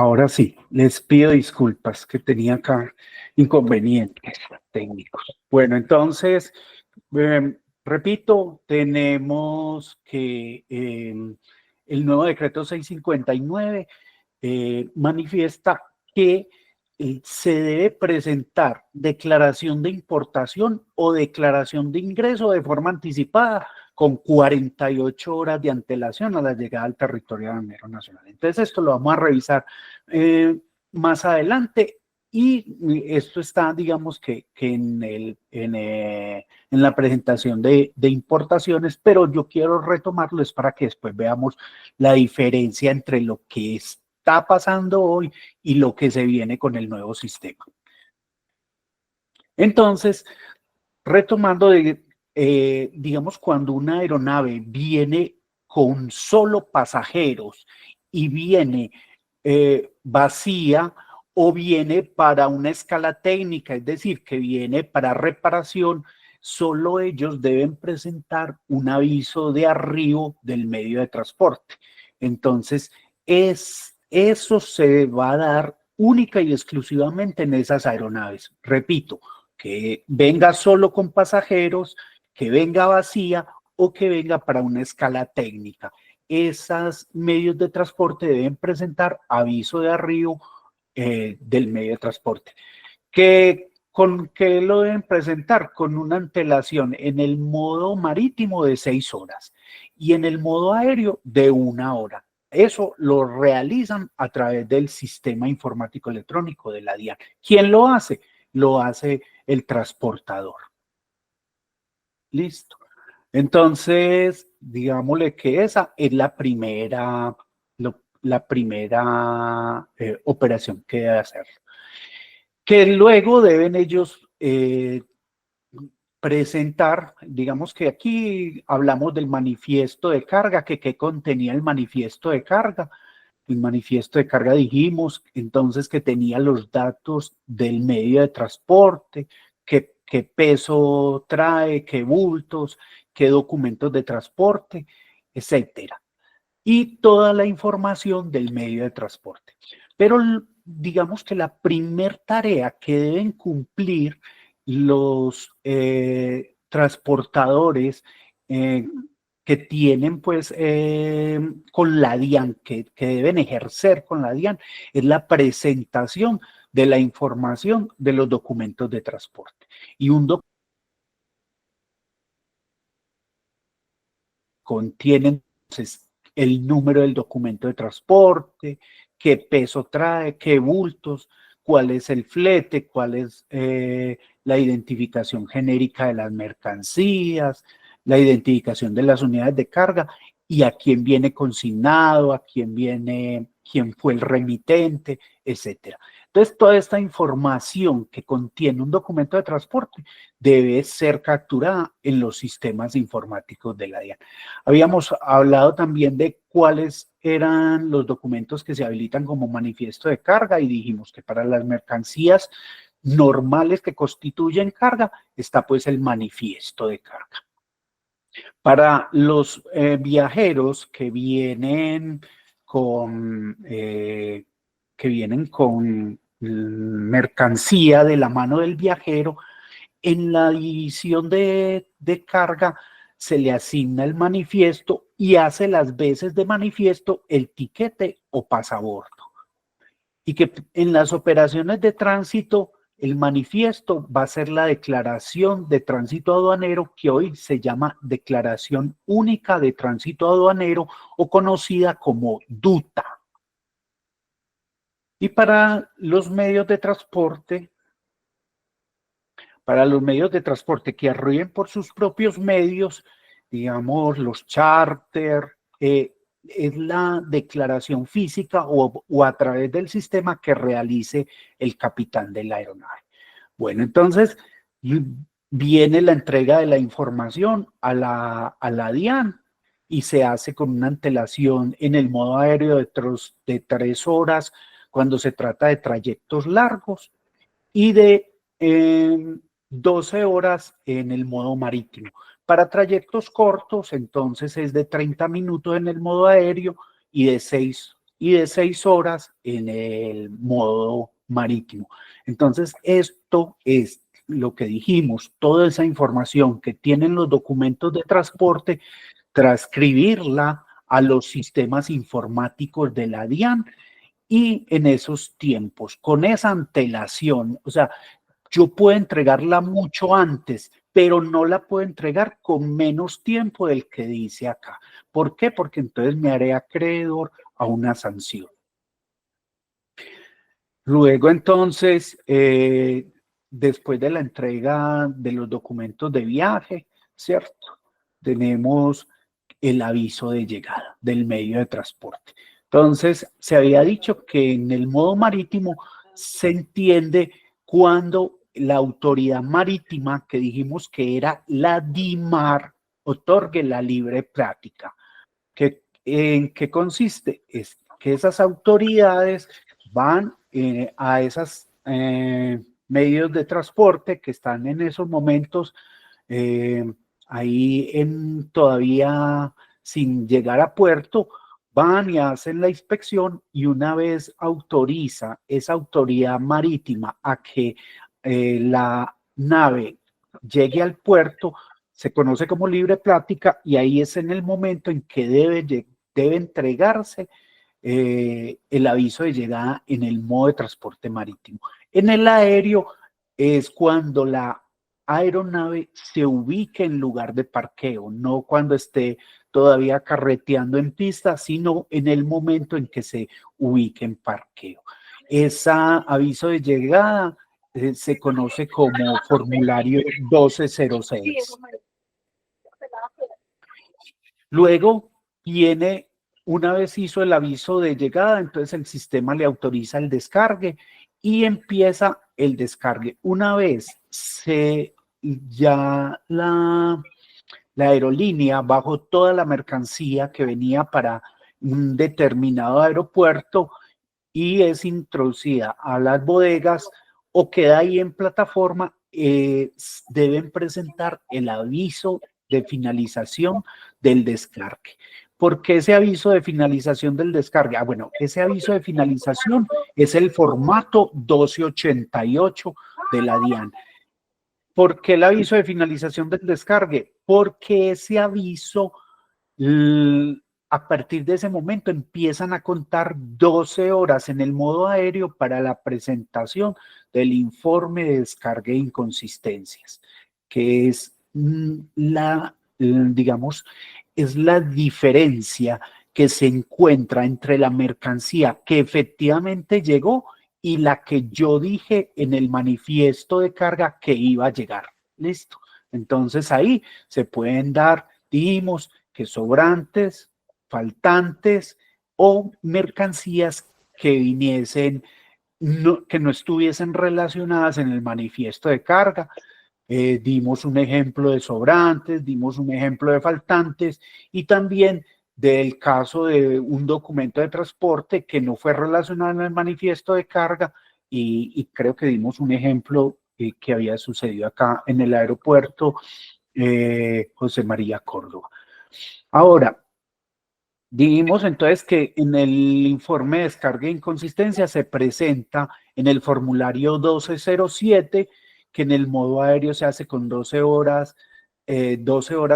Ahora sí, les pido disculpas que tenía acá inconvenientes técnicos. Bueno, entonces, repito, tenemos que el nuevo decreto 659 manifiesta que se debe presentar declaración de importación o declaración de ingreso de forma anticipada con 48 horas de antelación a la llegada al territorio aduanero nacional. Entonces, esto lo vamos a revisar más adelante y esto está, digamos que en la presentación de importaciones, pero yo quiero retomarlo es para que después veamos la diferencia entre lo que está pasando hoy y lo que se viene con el nuevo sistema. Entonces, retomando, digamos, cuando una aeronave viene con solo pasajeros y viene vacía o viene para una escala técnica, es decir, que viene para reparación, solo ellos deben presentar un aviso de arribo del medio de transporte. Entonces, eso se va a dar única y exclusivamente en esas aeronaves. Repito, que venga solo con pasajeros, que venga vacía o que venga para una escala técnica. Esos medios de transporte deben presentar aviso de arribo del medio de transporte. ¿Con qué lo deben presentar? Con una antelación en el modo marítimo de 6 horas y en el modo aéreo de 1 hora. Eso lo realizan a través del sistema informático electrónico de la DIAN. ¿Quién lo hace? Lo hace el transportador. Listo. Entonces, digámosle que esa es la primera operación que debe hacer. Que luego deben ellos presentar, digamos que aquí hablamos del manifiesto de carga, que qué contenía el manifiesto de carga. El manifiesto de carga dijimos entonces que tenía los datos del medio de transporte, qué peso trae, qué bultos, qué documentos de transporte, etcétera. Y toda la información del medio de transporte. Pero digamos que la primer tarea que deben cumplir los transportadores que tienen pues con la DIAN, que deben ejercer con la DIAN, es la presentación de la información de los documentos de transporte. Y un documento contiene entonces el número del documento de transporte, qué peso trae, qué bultos, cuál es el flete, cuál es la identificación genérica de las mercancías, la identificación de las unidades de carga y a quién viene consignado, a quién viene, quién fue el remitente, etcétera. Entonces, toda esta información que contiene un documento de transporte debe ser capturada en los sistemas informáticos de la DIAN. Habíamos hablado también de cuáles eran los documentos que se habilitan como manifiesto de carga y dijimos que para las mercancías normales que constituyen carga está pues el manifiesto de carga. Para los viajeros que vienen con mercancía de la mano del viajero, en la división de carga se le asigna el manifiesto y hace las veces de manifiesto el tiquete o pasabordo. Y que en las operaciones de tránsito, el manifiesto va a ser la declaración de tránsito aduanero que hoy se llama Declaración Única de Tránsito Aduanero o conocida como DUTA. Y para los medios de transporte, que arriben por sus propios medios, digamos los charter, es la declaración física o a través del sistema que realice el capitán de la aeronave. Bueno, entonces viene la entrega de la información a la DIAN y se hace con una antelación en el modo aéreo de 3 horas cuando se trata de trayectos largos y de 12 horas en el modo marítimo. Para trayectos cortos, entonces es de 30 minutos en el modo aéreo y de 6 y de 6 horas en el modo marítimo. Entonces, esto es lo que dijimos, toda esa información que tienen los documentos de transporte, transcribirla a los sistemas informáticos de la DIAN y en esos tiempos, con esa antelación, o sea, yo puedo entregarla mucho antes, pero no la puedo entregar con menos tiempo del que dice acá. ¿Por qué? Porque entonces me haré acreedor a una sanción. Luego entonces, después de la entrega de los documentos de viaje, ¿cierto? Tenemos el aviso de llegada del medio de transporte. Entonces, se había dicho que en el modo marítimo se entiende cuando la autoridad marítima, que dijimos que era la DIMAR, otorgue la libre práctica. ¿En qué consiste? Es que esas autoridades van a esos medios de transporte que están en esos momentos eh, ahí todavía sin llegar a puerto, van y hacen la inspección y una vez autoriza esa autoridad marítima a que la nave llegue al puerto, se conoce como libre plática y ahí es en el momento en que debe entregarse el aviso de llegada en el modo de transporte marítimo. En el aéreo es cuando la aeronave se ubique en lugar de parqueo, no cuando esté todavía carreteando en pista, sino en el momento en que se ubique en parqueo. Ese aviso de llegada se conoce como formulario 1206. Luego viene, una vez hizo el aviso de llegada, entonces el sistema le autoriza el descargue y empieza el descargue. Una vez ya la aerolínea bajó toda la mercancía que venía para un determinado aeropuerto y es introducida a las bodegas o queda ahí en plataforma, deben presentar el aviso de finalización del descargue. ¿Por qué ese aviso de finalización del descargue? Bueno, ese aviso de finalización es el formato 1288 de la DIAN. ¿Por qué el aviso de finalización del descargue? Porque ese aviso, a partir de ese momento, empiezan a contar 12 horas en el modo aéreo para la presentación del informe de descarga e inconsistencias, que es digamos, es la diferencia que se encuentra entre la mercancía que efectivamente llegó y la que yo dije en el manifiesto de carga que iba a llegar. Listo. Entonces ahí se pueden dar, dijimos, que sobrantes, faltantes o mercancías que viniesen, que no estuviesen relacionadas en el manifiesto de carga. Dimos un ejemplo de sobrantes, dimos un ejemplo de faltantes y también del caso de un documento de transporte que no fue relacionado en el manifiesto de carga y creo que dimos un ejemplo que había sucedido acá en el aeropuerto José María Córdoba. Ahora, dijimos entonces que en el informe de descarga e inconsistencia se presenta en el formulario 1207 que en el modo aéreo se hace con 12 horas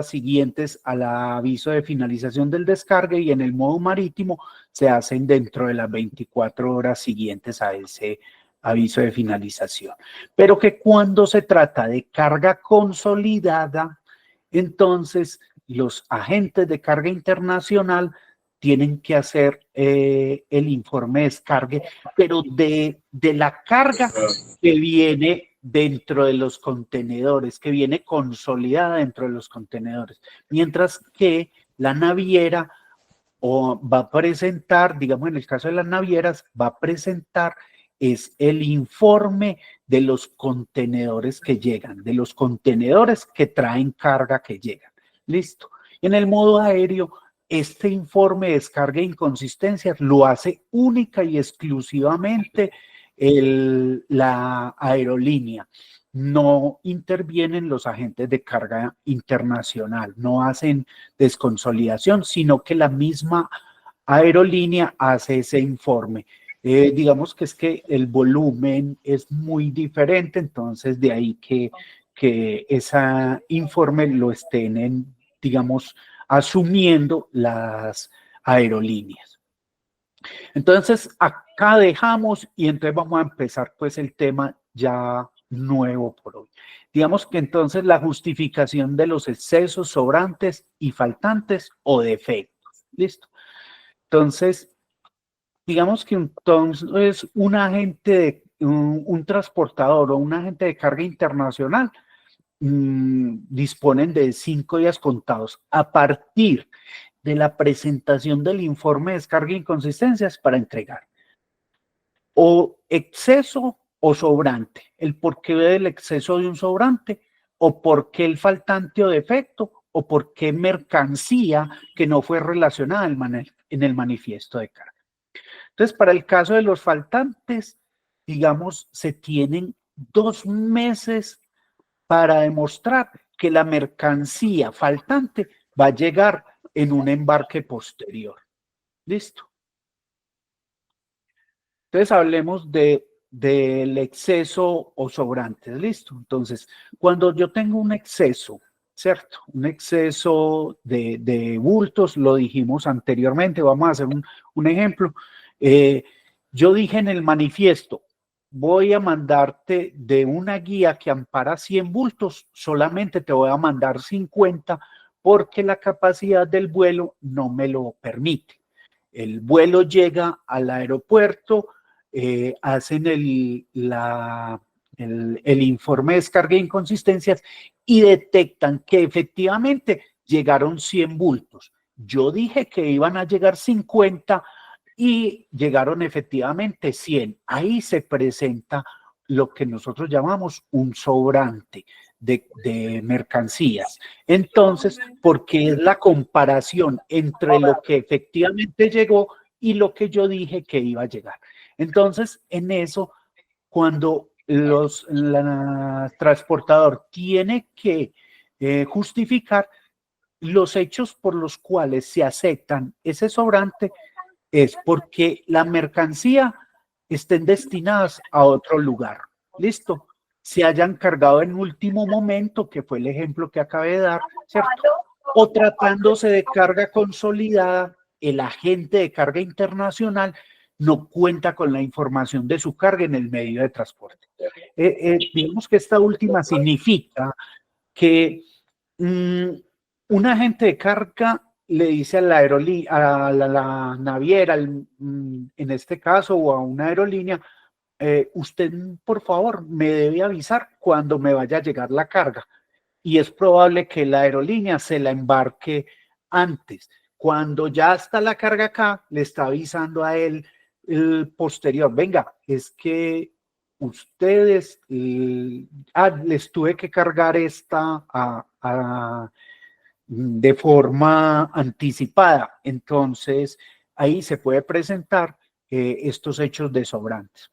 siguientes al aviso de finalización del descargue y en el modo marítimo se hacen dentro de las 24 horas siguientes a ese aviso de finalización. Pero que cuando se trata de carga consolidada, entonces los agentes de carga internacional tienen que hacer el informe de descargue, pero de la carga que viene dentro de los contenedores, que viene consolidada dentro de los contenedores, mientras que la naviera va a presentar, digamos en el caso de las navieras, va a presentar es el informe de los contenedores que llegan, de los contenedores que traen carga que llegan. Listo. En el modo aéreo, este informe de descarga e inconsistencias lo hace única y exclusivamente la aerolínea. No intervienen los agentes de carga internacional, no hacen desconsolidación, sino que la misma aerolínea hace ese informe. Digamos que es que el volumen es muy diferente, entonces de ahí que ese informe lo estén, digamos, asumiendo las aerolíneas. Entonces, acá dejamos y entonces vamos a empezar pues el tema ya nuevo por hoy. Digamos que entonces la justificación de los excesos, sobrantes y faltantes o defectos. ¿Listo? Entonces, digamos que entonces un agente, un transportador o un agente de carga internacional disponen de 5 días contados a partir de la presentación del informe de descarga e inconsistencias para entregar. O exceso o sobrante. El porqué del exceso de un sobrante, o por qué el faltante o defecto, o por qué mercancía que no fue relacionada en el manifiesto de carga. Entonces, para el caso de los faltantes, digamos, se tienen 2 meses para demostrar que la mercancía faltante va a llegar en un embarque posterior. ¿Listo? Entonces hablemos del exceso o sobrantes, ¿listo? Entonces, cuando yo tengo un exceso, ¿cierto? Un exceso de bultos, lo dijimos anteriormente, vamos a hacer un ejemplo. Yo dije en el manifiesto, voy a mandarte de una guía que ampara 100 bultos, solamente te voy a mandar 50 porque la capacidad del vuelo no me lo permite. El vuelo llega al aeropuerto, hacen el informe de descarga e inconsistencias y detectan que efectivamente llegaron 100 bultos. Yo dije que iban a llegar 50 y llegaron efectivamente 100. Ahí se presenta lo que nosotros llamamos un sobrante de mercancías. Entonces, porque es la comparación entre lo que efectivamente llegó y lo que yo dije que iba a llegar. Entonces, en eso, cuando el transportador tiene que justificar los hechos por los cuales se aceptan ese sobrante, es porque la mercancía estén destinadas a otro lugar. ¿Listo? Se hayan cargado en último momento, que fue el ejemplo que acabé de dar, ¿cierto? O tratándose de carga consolidada, el agente de carga internacional no cuenta con la información de su carga en el medio de transporte. Digamos que esta última significa que un agente de carga le dice a la aerolínea, a la naviera, en este caso, o a una aerolínea, usted, por favor, me debe avisar cuando me vaya a llegar la carga. Y es probable que la aerolínea se la embarque antes. Cuando ya está la carga acá, le está avisando a él el posterior. Venga, es que ustedes, les tuve que cargar esta de forma anticipada. Entonces, ahí se puede presentar estos hechos de sobrantes.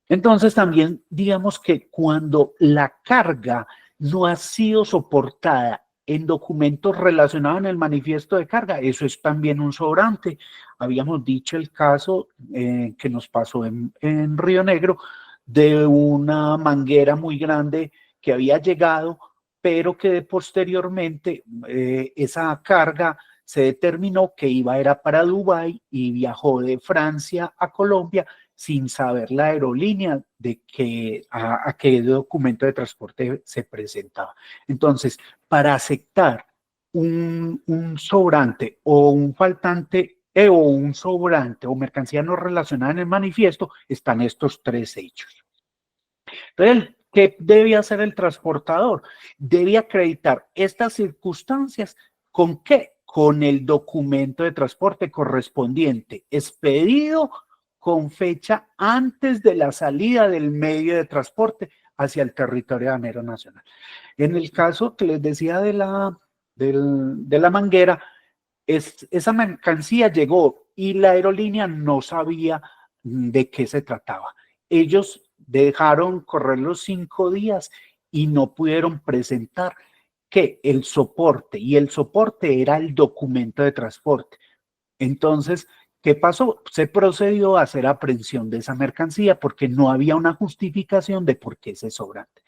Entonces, también digamos que cuando la carga no ha sido soportada en documentos relacionados en el manifiesto de carga, eso es también un sobrante. Habíamos dicho el caso que nos pasó en Río Negro de una manguera muy grande que había llegado, pero que posteriormente esa carga se determinó que iba era para Dubái y viajó de Francia a Colombia sin saber la aerolínea de a qué documento de transporte se presentaba. Entonces, para aceptar un sobrante o un faltante o un sobrante o mercancía no relacionada en el manifiesto, están estos 3 hechos. Entonces, ¿qué debe hacer el transportador? Debe acreditar estas circunstancias ¿con qué? Con el documento de transporte correspondiente, expedido con fecha antes de la salida del medio de transporte hacia el territorio aduanero nacional. En el caso que les decía de la manguera, esa mercancía llegó y la aerolínea no sabía de qué se trataba. Ellos dejaron correr los 5 días y no pudieron presentar que el soporte, y el soporte era el documento de transporte. Entonces, ¿qué pasó? Se procedió a hacer aprehensión de esa mercancía porque no había una justificación de por qué ese sobrante.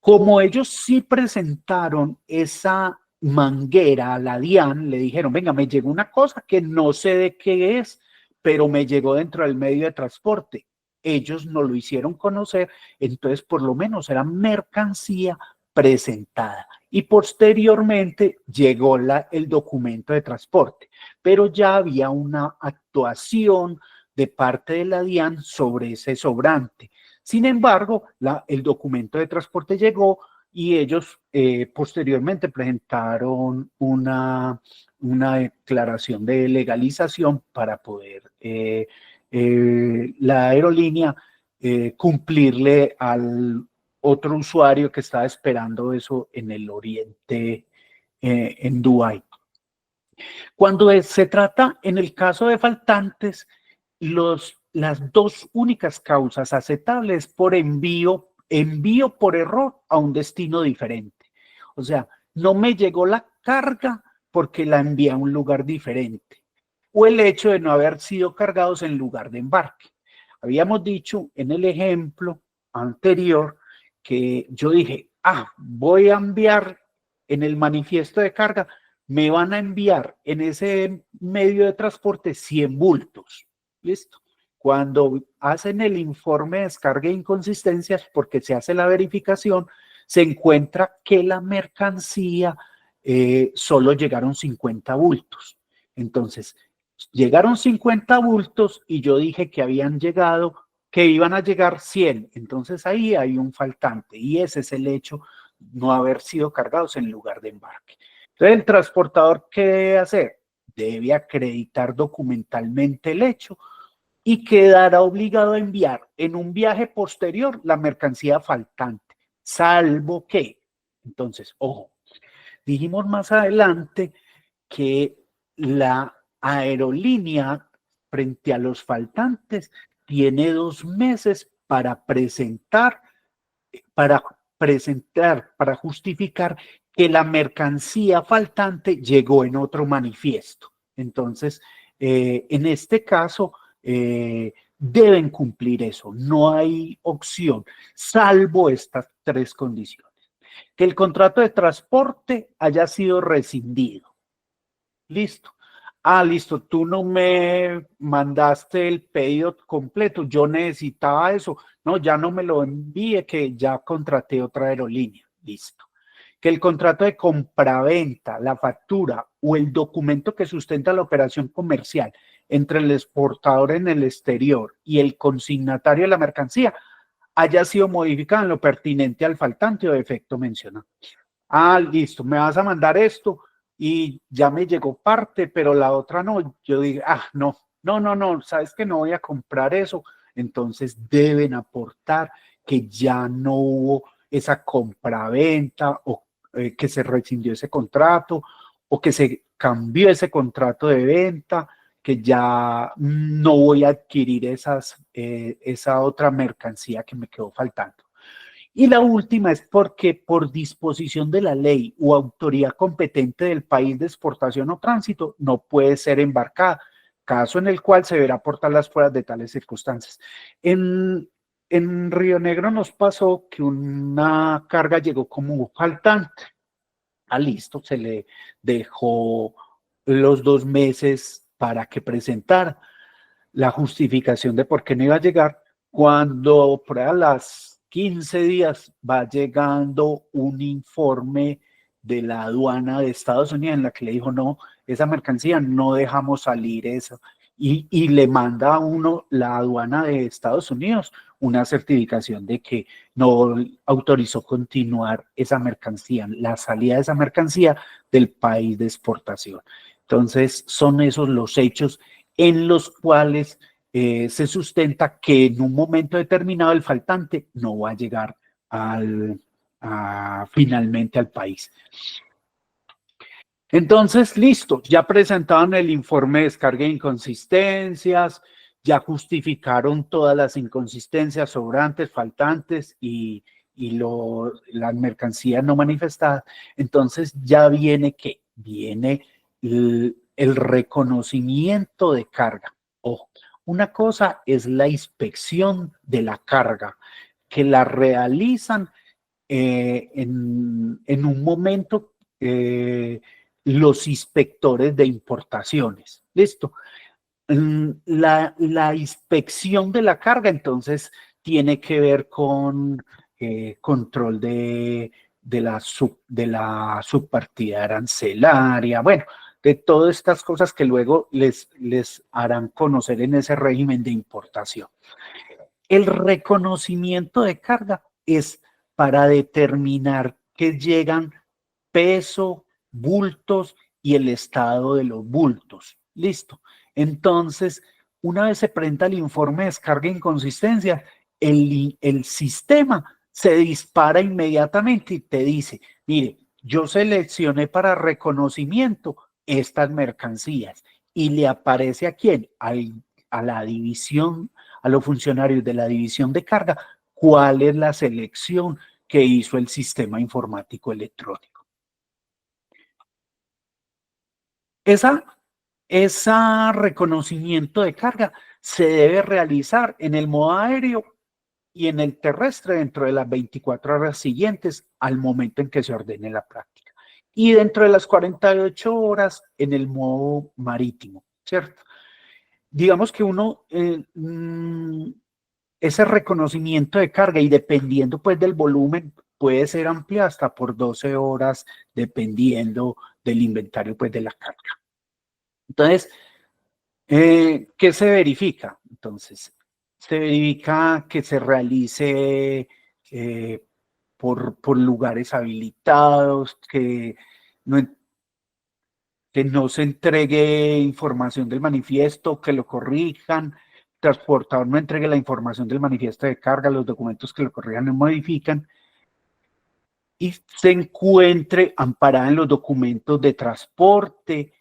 Como ellos sí presentaron esa manguera a la DIAN, le dijeron, venga, me llegó una cosa que no sé de qué es, pero me llegó dentro del medio de transporte. Ellos no lo hicieron conocer, entonces por lo menos era mercancía presentada. Y posteriormente llegó el documento de transporte, pero ya había una actuación de parte de la DIAN sobre ese sobrante. Sin embargo, el documento de transporte llegó y ellos posteriormente presentaron una declaración de legalización para poder la aerolínea cumplirle al otro usuario que estaba esperando eso en el Oriente, en Dubái. Cuando se trata, en el caso de faltantes, las dos únicas causas aceptables por envío por error a un destino diferente. O sea, no me llegó la carga porque la envié a un lugar diferente. O el hecho de no haber sido cargados en lugar de embarque. Habíamos dicho en el ejemplo anterior que yo dije, voy a enviar en el manifiesto de carga, me van a enviar en ese medio de transporte 100 bultos. ¿Listo? Cuando hacen el informe de descarga e inconsistencias, porque se hace la verificación, se encuentra que la mercancía solo llegaron 50 bultos. Entonces, llegaron 50 bultos y yo dije que habían llegado, que iban a llegar 100. Entonces ahí hay un faltante y ese es el hecho, no haber sido cargados en lugar de embarque. Entonces, el transportador, ¿qué debe hacer? Debe acreditar documentalmente el hecho y quedará obligado a enviar en un viaje posterior la mercancía faltante, salvo que, entonces, ojo, dijimos más adelante que la aerolínea frente a los faltantes tiene 2 meses para justificar que la mercancía faltante llegó en otro manifiesto. Entonces, en este caso, deben cumplir eso. No hay opción, salvo estas 3 condiciones. Que el contrato de transporte haya sido rescindido. Listo. Listo, tú no me mandaste el pedido completo, yo necesitaba eso. No, ya no me lo envíe, que ya contraté otra aerolínea. Listo. Que el contrato de compraventa, la factura o el documento que sustenta la operación comercial entre el exportador en el exterior y el consignatario de la mercancía haya sido modificado en lo pertinente al faltante o defecto mencionado. Listo, me vas a mandar esto y ya me llegó parte, pero la otra no. Yo dije, no, sabes que no voy a comprar eso. Entonces deben aportar que ya no hubo esa compraventa o que se rescindió ese contrato o que se cambió ese contrato de venta, que ya no voy a adquirir esa otra mercancía que me quedó faltando. Y la última es porque por disposición de la ley o autoridad competente del país de exportación o tránsito no puede ser embarcada, caso en el cual se deberá aportar las pruebas de tales circunstancias. En Río Negro nos pasó que una carga llegó como faltante. Listo, se le dejó los 2 meses para que presentara la justificación de por qué no iba a llegar. Cuando por a las 15 días va llegando un informe de la aduana de Estados Unidos en la que le dijo, no, esa mercancía no dejamos salir eso. Y le manda a uno la aduana de Estados Unidos una certificación de que no autorizó continuar esa mercancía, la salida de esa mercancía del país de exportación. Entonces, son esos los hechos en los cuales se sustenta que en un momento determinado el faltante no va a llegar finalmente al país. Entonces, listo, ya presentaron el informe de descarga de inconsistencias, ya justificaron todas las inconsistencias, sobrantes, faltantes y las mercancías no manifestadas. Entonces ya viene el reconocimiento de carga. Ojo, una cosa es la inspección de la carga, que la realizan en un momento los inspectores de importaciones. ¿Listo? La inspección de la carga, entonces, tiene que ver con control de la subpartida arancelaria, bueno, de todas estas cosas que luego les harán conocer en ese régimen de importación. El reconocimiento de carga es para determinar que llegan peso, bultos y el estado de los bultos. Listo. Entonces, una vez se presenta el informe de descarga e inconsistencia, el sistema se dispara inmediatamente y te dice, mire, yo seleccioné para reconocimiento estas mercancías y le aparece a quién, a la división, a los funcionarios de la división de carga, cuál es la selección que hizo el sistema informático electrónico. Esa reconocimiento de carga se debe realizar en el modo aéreo y en el terrestre dentro de las 24 horas siguientes al momento en que se ordene la práctica. Y dentro de las 48 horas en el modo marítimo, ¿cierto? Digamos que ese reconocimiento de carga y dependiendo pues del volumen puede ser ampliado hasta por 12 horas dependiendo del inventario pues de la carga. Entonces, ¿qué se verifica? Entonces, se verifica que se realice por lugares habilitados, no, que no se entregue información del manifiesto, que lo corrijan, transportador no entregue la información del manifiesto de carga, los documentos que lo corrijan no modifican, y se encuentre amparada en los documentos de transporte,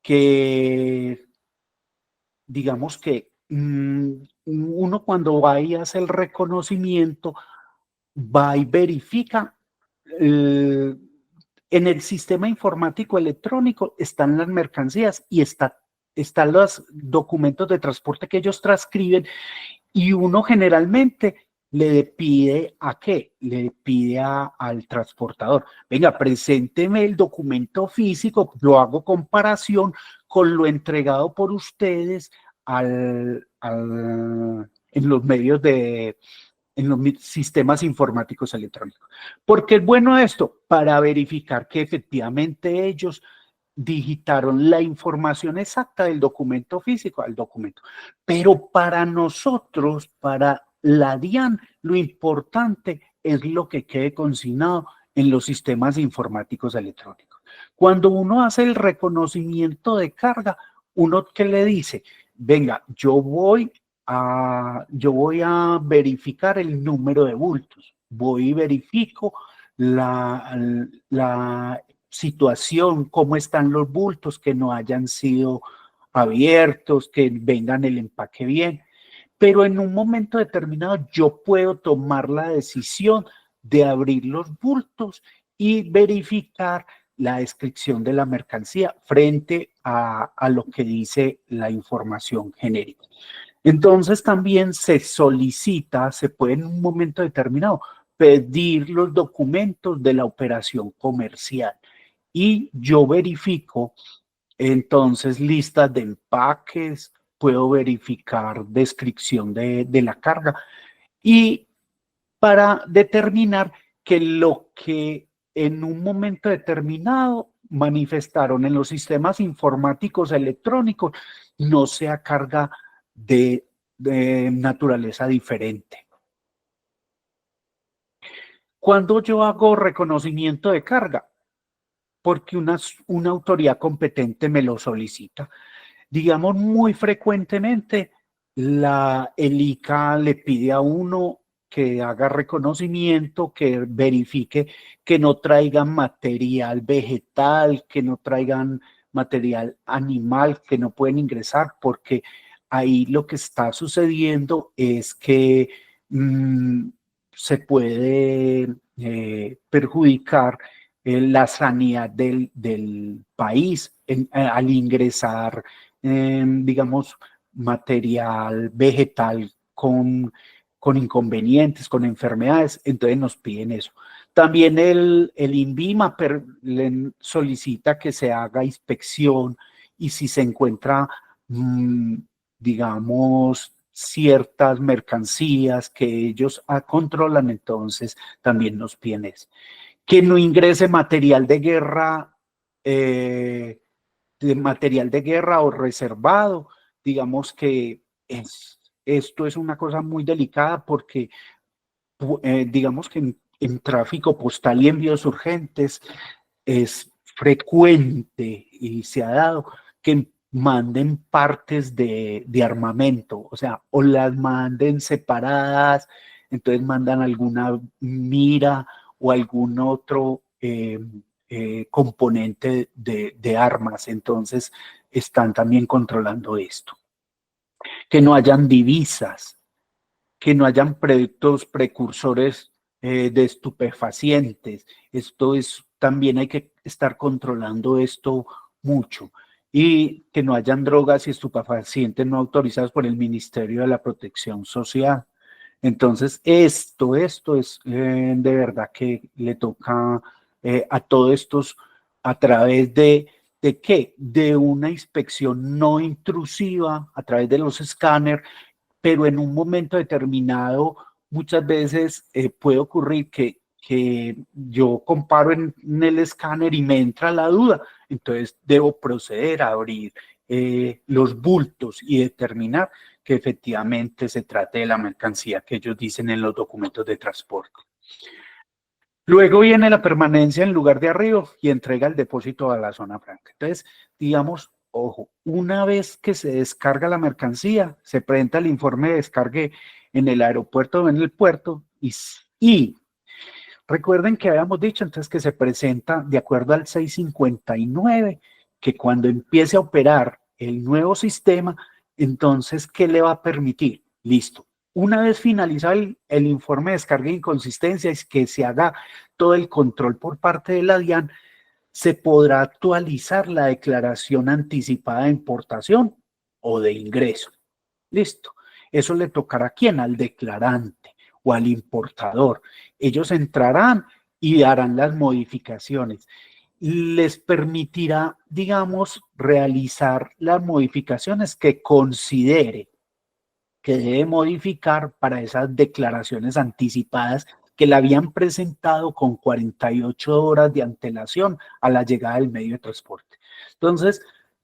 que digamos que uno cuando va y hace el reconocimiento, va y verifica en el sistema informático electrónico están las mercancías y están los documentos de transporte que ellos transcriben y uno generalmente le pide ¿a qué? Le pide al transportador, venga, presénteme el documento físico, yo hago comparación con lo entregado por ustedes en los medios en los sistemas informáticos electrónicos. ¿Por qué es bueno esto? Para verificar que efectivamente ellos digitaron la información exacta del documento físico al documento. Pero para nosotros, para la DIAN, lo importante es lo que quede consignado en los sistemas informáticos electrónicos. Cuando uno hace el reconocimiento de carga, uno que le dice, venga, yo voy a verificar el número de bultos, voy y verifico la situación, cómo están los bultos, que no hayan sido abiertos, que vengan el empaque bien, pero en un momento determinado yo puedo tomar la decisión de abrir los bultos y verificar la descripción de la mercancía frente a lo que dice la información genérica. Entonces también se solicita, se puede en un momento determinado pedir los documentos de la operación comercial y yo verifico entonces listas de empaques, puedo verificar descripción de la carga y para determinar que lo que en un momento determinado manifestaron en los sistemas informáticos electrónicos no sea carga de naturaleza diferente. Cuando yo hago reconocimiento de carga, porque una autoridad competente me lo solicita. Digamos, muy frecuentemente el ICA le pide a uno que haga reconocimiento, que verifique que no traigan material vegetal, que no traigan material animal, que no pueden ingresar, porque ahí lo que está sucediendo es que se puede perjudicar la sanidad del país al ingresar, digamos, material vegetal con inconvenientes, con enfermedades, entonces nos piden eso. También el INVIMA solicita que se haga inspección y si se encuentra, digamos, ciertas mercancías que ellos controlan, entonces también nos piden eso. Que no ingrese material de guerra o reservado. Digamos que esto es una cosa muy delicada porque digamos que en tráfico postal y envíos urgentes es frecuente y se ha dado que manden partes de armamento, o sea, o las manden separadas, entonces mandan alguna mira o algún otro componente de armas, entonces están también controlando esto. Que no hayan divisas, que no hayan productos precursores de estupefacientes. Esto es, también hay que estar controlando esto mucho. Y que no hayan drogas y estupefacientes no autorizados por el Ministerio de la Protección Social. Entonces, esto es de verdad que le toca a todos estos a través ¿de qué? De una inspección no intrusiva, a través de los escáneres, pero en un momento determinado muchas veces puede ocurrir que yo comparo en el escáner y me entra la duda, entonces debo proceder a abrir los bultos y determinar que efectivamente se trate de la mercancía que ellos dicen en los documentos de transporte. Luego viene la permanencia en lugar de arribo y entrega el depósito a la zona franca. Entonces, digamos, ojo, una vez que se descarga la mercancía, se presenta el informe de descargue en el aeropuerto o en el puerto y recuerden que habíamos dicho entonces que se presenta de acuerdo al 659, que cuando empiece a operar el nuevo sistema, entonces, ¿qué le va a permitir? Listo. Una vez finalizado el informe de descarga de inconsistencia, es que se haga todo el control por parte de la DIAN, se podrá actualizar la declaración anticipada de importación o de ingreso. Listo. Eso le tocará a quién, al declarante o al importador. Ellos entrarán y harán las modificaciones. Les permitirá, digamos, realizar las modificaciones que considere que debe modificar para esas declaraciones anticipadas que le habían presentado con 48 horas de antelación a la llegada del medio de transporte. Entonces,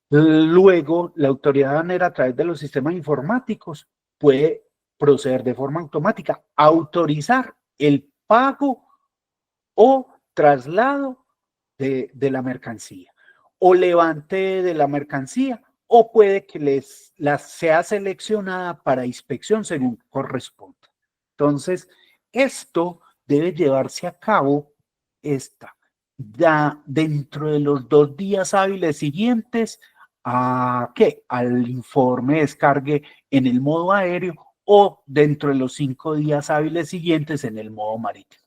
luego la autoridad aduanera a través de los sistemas informáticos puede proceder de forma automática a autorizar el pago o traslado de la mercancía o levante de la mercancía o puede que sea seleccionada para inspección según corresponda. Entonces, esto debe llevarse a cabo dentro de los 2 días hábiles siguientes a ¿qué? Al informe de descargue en el modo aéreo o dentro de los 5 días hábiles siguientes en el modo marítimo.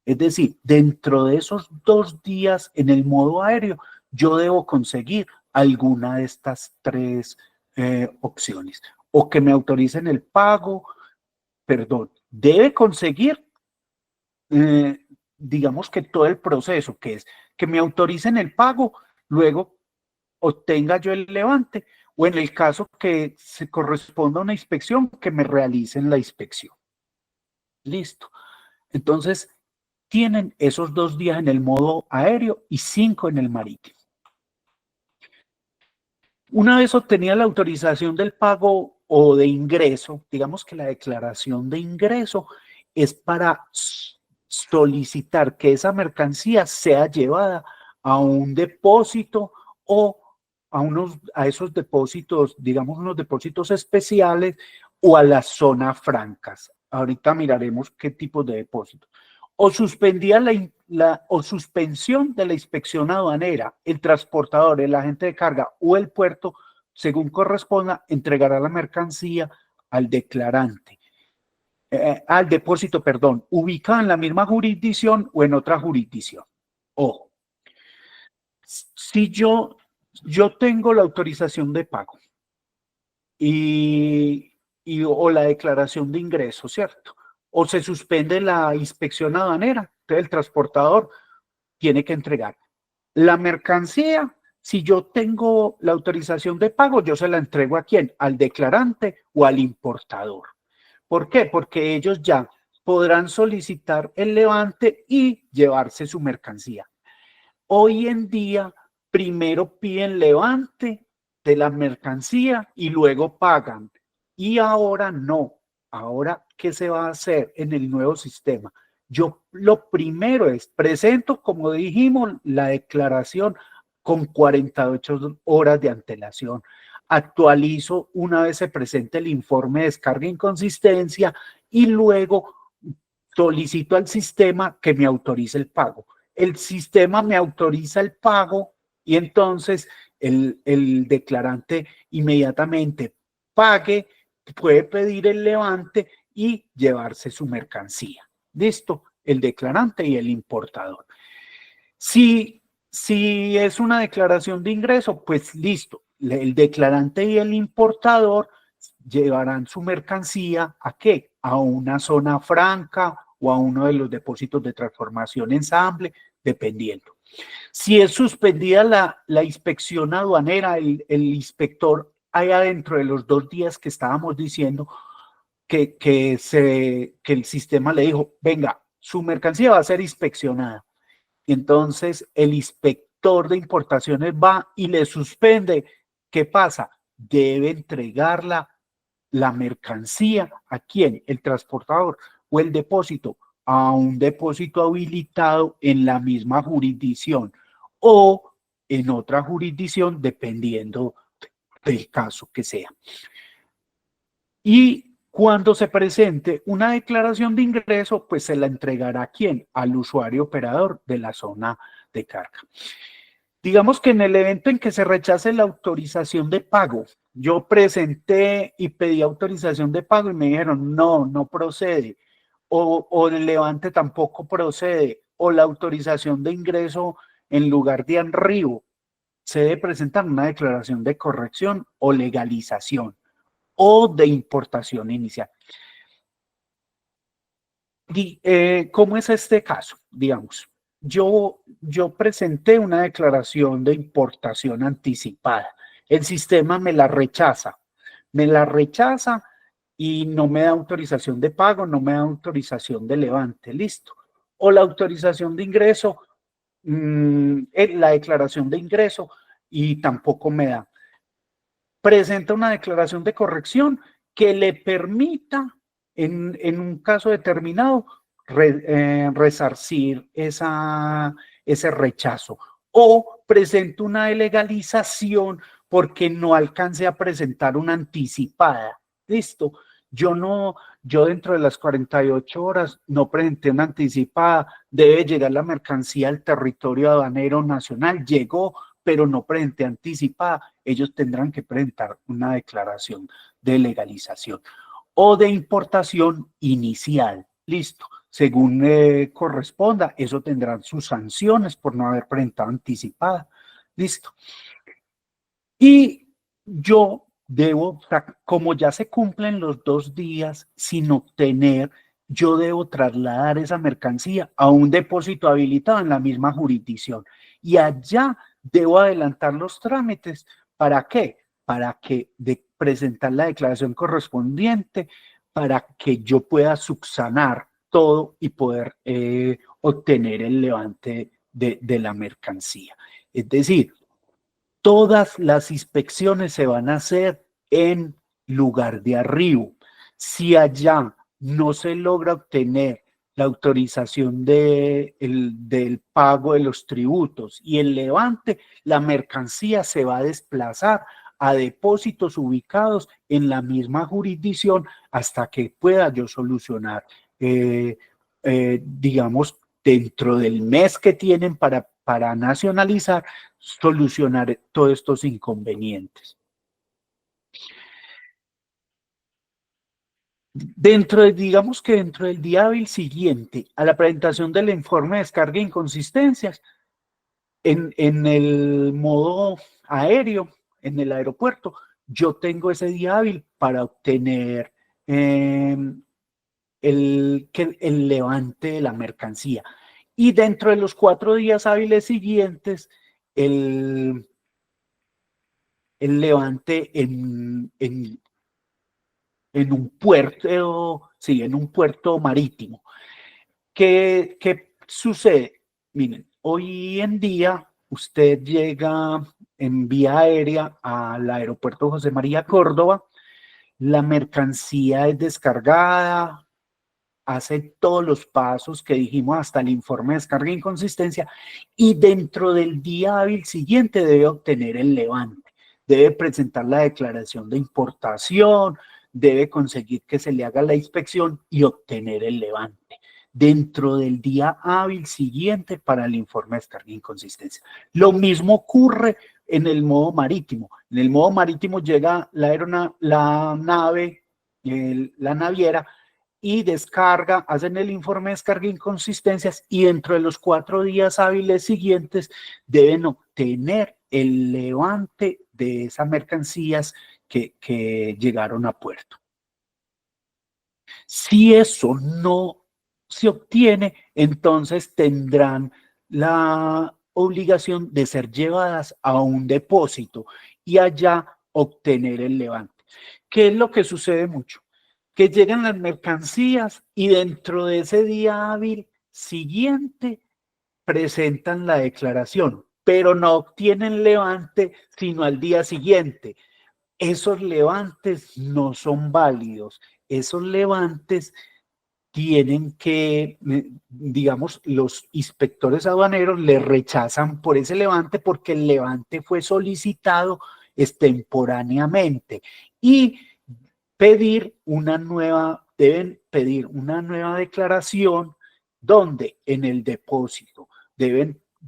Es decir, dentro de esos 2 días en el modo aéreo, yo debo conseguir alguna de estas 3 opciones. O que me autoricen el pago, perdón, debe conseguir, digamos que todo el proceso, que es que me autoricen el pago, luego obtenga yo el levante, o en el caso que se corresponda a una inspección, que me realicen la inspección. Listo. Entonces, tienen esos 2 días en el modo aéreo y 5 en el marítimo. Una vez obtenida la autorización del pago o de ingreso, digamos que la declaración de ingreso es para solicitar que esa mercancía sea llevada a un depósito o a esos depósitos, digamos unos depósitos especiales o a las zonas francas. Ahorita miraremos qué tipo de depósitos. O suspendía o suspensión de la inspección aduanera, el transportador, el agente de carga o el puerto, según corresponda, entregará la mercancía al declarante, al depósito, perdón, ubicado en la misma jurisdicción o en otra jurisdicción. Ojo, si yo tengo la autorización de pago o la declaración de ingreso, ¿cierto? O se suspende la inspección aduanera, entonces el transportador tiene que entregar la mercancía. Si yo tengo la autorización de pago, yo se la entrego ¿a quién? Al declarante o al importador. ¿Por qué? Porque ellos ya podrán solicitar el levante y llevarse su mercancía. Hoy en día, primero piden levante de la mercancía y luego pagan. Y ahora no. Ahora, ¿qué se va a hacer en el nuevo sistema? Yo lo primero es, presento, como dijimos, la declaración con 48 horas de antelación. Actualizo una vez se presente el informe de descarga e inconsistencia y luego solicito al sistema que me autorice el pago. El sistema me autoriza el pago y entonces el declarante inmediatamente pague, puede pedir el levante y llevarse su mercancía. ¿Listo? El declarante y el importador. Si es una declaración de ingreso, pues listo. El declarante y el importador llevarán su mercancía ¿a qué? A una zona franca o a uno de los depósitos de transformación ensamble, dependiendo. Si es suspendida la inspección aduanera, el inspector allá dentro de los 2 días que estábamos diciendo que el sistema le dijo, venga, su mercancía va a ser inspeccionada. Entonces el inspector de importaciones va y le suspende. ¿Qué pasa? Debe entregarla la mercancía ¿a quién? El transportador o el depósito a un depósito habilitado en la misma jurisdicción o en otra jurisdicción dependiendo del caso que sea. Y cuando se presente una declaración de ingreso, pues se la entregará ¿a quién? Al usuario operador de la zona de carga. Digamos que en el evento en que se rechace la autorización de pago, yo presenté y pedí autorización de pago y me dijeron, no, no procede, o el levante tampoco procede, o la autorización de ingreso en lugar de arribo, se debe presentar una declaración de corrección o legalización o de importación inicial. ¿Cómo es este caso? Digamos, yo presenté una declaración de importación anticipada. El sistema me la rechaza y no me da autorización de pago, no me da autorización de levante, listo. O la autorización de ingreso, la declaración de ingreso y tampoco me da. Presenta una declaración de corrección que le permita, en un caso determinado, resarcir ese rechazo. O presenta una legalización porque no alcance a presentar una anticipada. Listo. Yo dentro de las 48 horas no presenté una anticipada, debe llegar la mercancía al territorio aduanero nacional, llegó, pero no presenté anticipada, ellos tendrán que presentar una declaración de legalización o de importación inicial. Listo. Según corresponda, eso tendrán sus sanciones por no haber presentado anticipada. Listo. Y yo debo, como ya se cumplen los 2 días sin obtener, yo debo trasladar esa mercancía a un depósito habilitado en la misma jurisdicción. Y allá debo adelantar los trámites. ¿Para qué? Para que presentar la declaración correspondiente, para que yo pueda subsanar todo y poder obtener el levante de la mercancía. Es decir, todas las inspecciones se van a hacer en lugar de arribo. Si allá no se logra obtener la autorización del pago de los tributos y el levante, la mercancía se va a desplazar a depósitos ubicados en la misma jurisdicción hasta que pueda yo solucionar, digamos, dentro del mes que tienen para nacionalizar, solucionar todos estos inconvenientes. Digamos que dentro del día hábil siguiente a la presentación del informe de descarga e inconsistencias, En el modo aéreo, en el aeropuerto, yo tengo ese día hábil para obtener el levante de la mercancía. Y dentro de los 4 días hábiles siguientes, el, el levante en un puerto, sí, en un puerto marítimo. ¿Qué sucede? Miren, hoy en día usted llega en vía aérea al aeropuerto José María Córdoba, la mercancía es descargada, hace todos los pasos que dijimos hasta el informe de descarga e inconsistencia y dentro del día hábil siguiente debe obtener el levante, debe presentar la declaración de importación, debe conseguir que se le haga la inspección y obtener el levante dentro del día hábil siguiente para el informe de descarga e inconsistencia. Lo mismo ocurre en el modo marítimo. En el modo marítimo llega la nave, la naviera, y descarga, hacen el informe de descarga e inconsistencias y dentro de los 4 días hábiles siguientes deben obtener el levante de esas mercancías que llegaron a puerto. Si eso no se obtiene, entonces tendrán la obligación de ser llevadas a un depósito y allá obtener el levante. ¿Qué es lo que sucede mucho? Que llegan las mercancías y dentro de ese día hábil siguiente presentan la declaración, pero no obtienen levante sino al día siguiente. Esos levantes no son válidos. Esos levantes tienen que, digamos, los inspectores aduaneros le rechazan por ese levante porque el levante fue solicitado extemporáneamente y deben pedir una nueva declaración donde en el depósito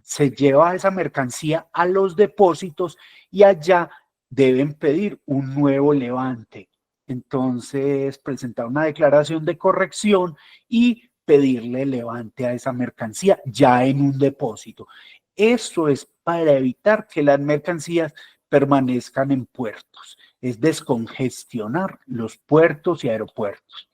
se lleva esa mercancía a los depósitos y allá deben pedir un nuevo levante. Entonces, presentar una declaración de corrección y pedirle levante a esa mercancía ya en un depósito. Esto es para evitar que las mercancías permanezcan en puertos, es descongestionar los puertos y aeropuertos.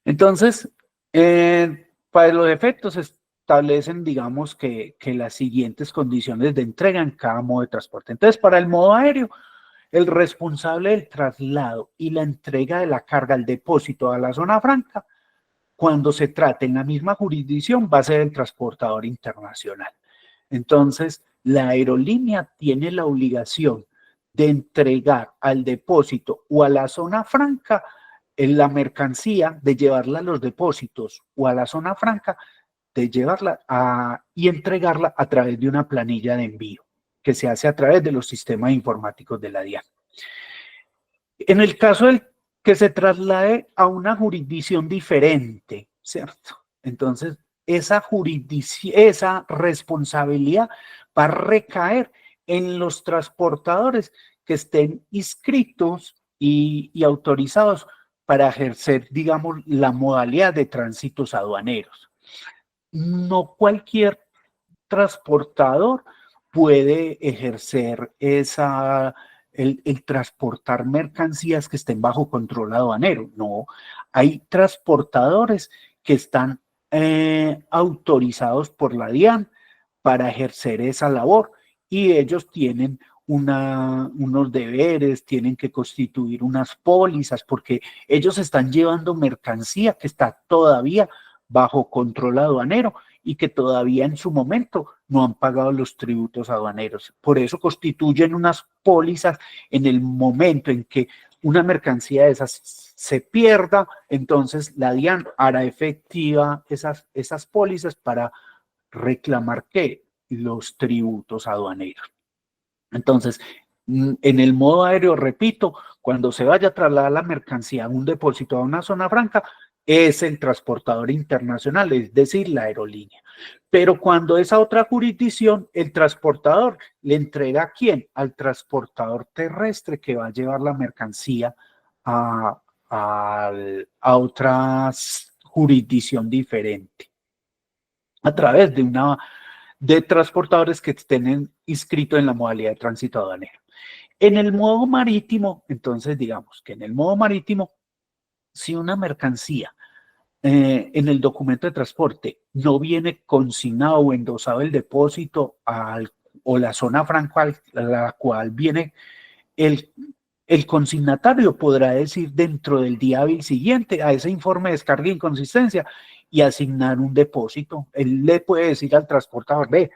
Entonces, para los efectos establecen, digamos, que las siguientes condiciones de entrega en cada modo de transporte. Entonces, para el modo aéreo, el responsable del traslado y la entrega de la carga al depósito a la zona franca, cuando se trate en la misma jurisdicción, va a ser el transportador internacional. Entonces, la aerolínea tiene la obligación de entregar al depósito o a la zona franca en la mercancía, de llevarla a los depósitos o a la zona franca, de llevarla y entregarla a través de una planilla de envío que se hace a través de los sistemas informáticos de la DIAN. En el caso del que se traslade a una jurisdicción diferente, ¿cierto? Entonces, esa responsabilidad va a recaer en los transportadores que estén inscritos y autorizados para ejercer, digamos, la modalidad de tránsitos aduaneros. No cualquier transportador puede ejercer el transportar mercancías que estén bajo control aduanero. No, hay transportadores que están autorizados por la DIAN para ejercer esa labor y ellos tienen unos deberes, tienen que constituir unas pólizas porque ellos están llevando mercancía que está todavía bajo control aduanero y que todavía en su momento no han pagado los tributos aduaneros. Por eso constituyen unas pólizas en el momento en que una mercancía de esas se pierda, entonces la DIAN hará efectiva esas pólizas para reclamar que los tributos aduaneros. Entonces, en el modo aéreo, repito, cuando se vaya a trasladar la mercancía a un depósito a una zona franca, es el transportador internacional, es decir, la aerolínea. Pero cuando es a otra jurisdicción, el transportador le entrega ¿a quién? Al transportador terrestre que va a llevar la mercancía a otra jurisdicción diferente a través de transportadores que estén inscritos en la modalidad de tránsito aduanero. En el modo marítimo, entonces digamos que en el modo marítimo, si una mercancía en el documento de transporte no viene consignado o endosado el depósito o la zona franca a la cual viene el, el consignatario, podrá decir dentro del día hábil siguiente a ese informe de descarga e inconsistencia y asignar un depósito. Él le puede decir al transportador, ve,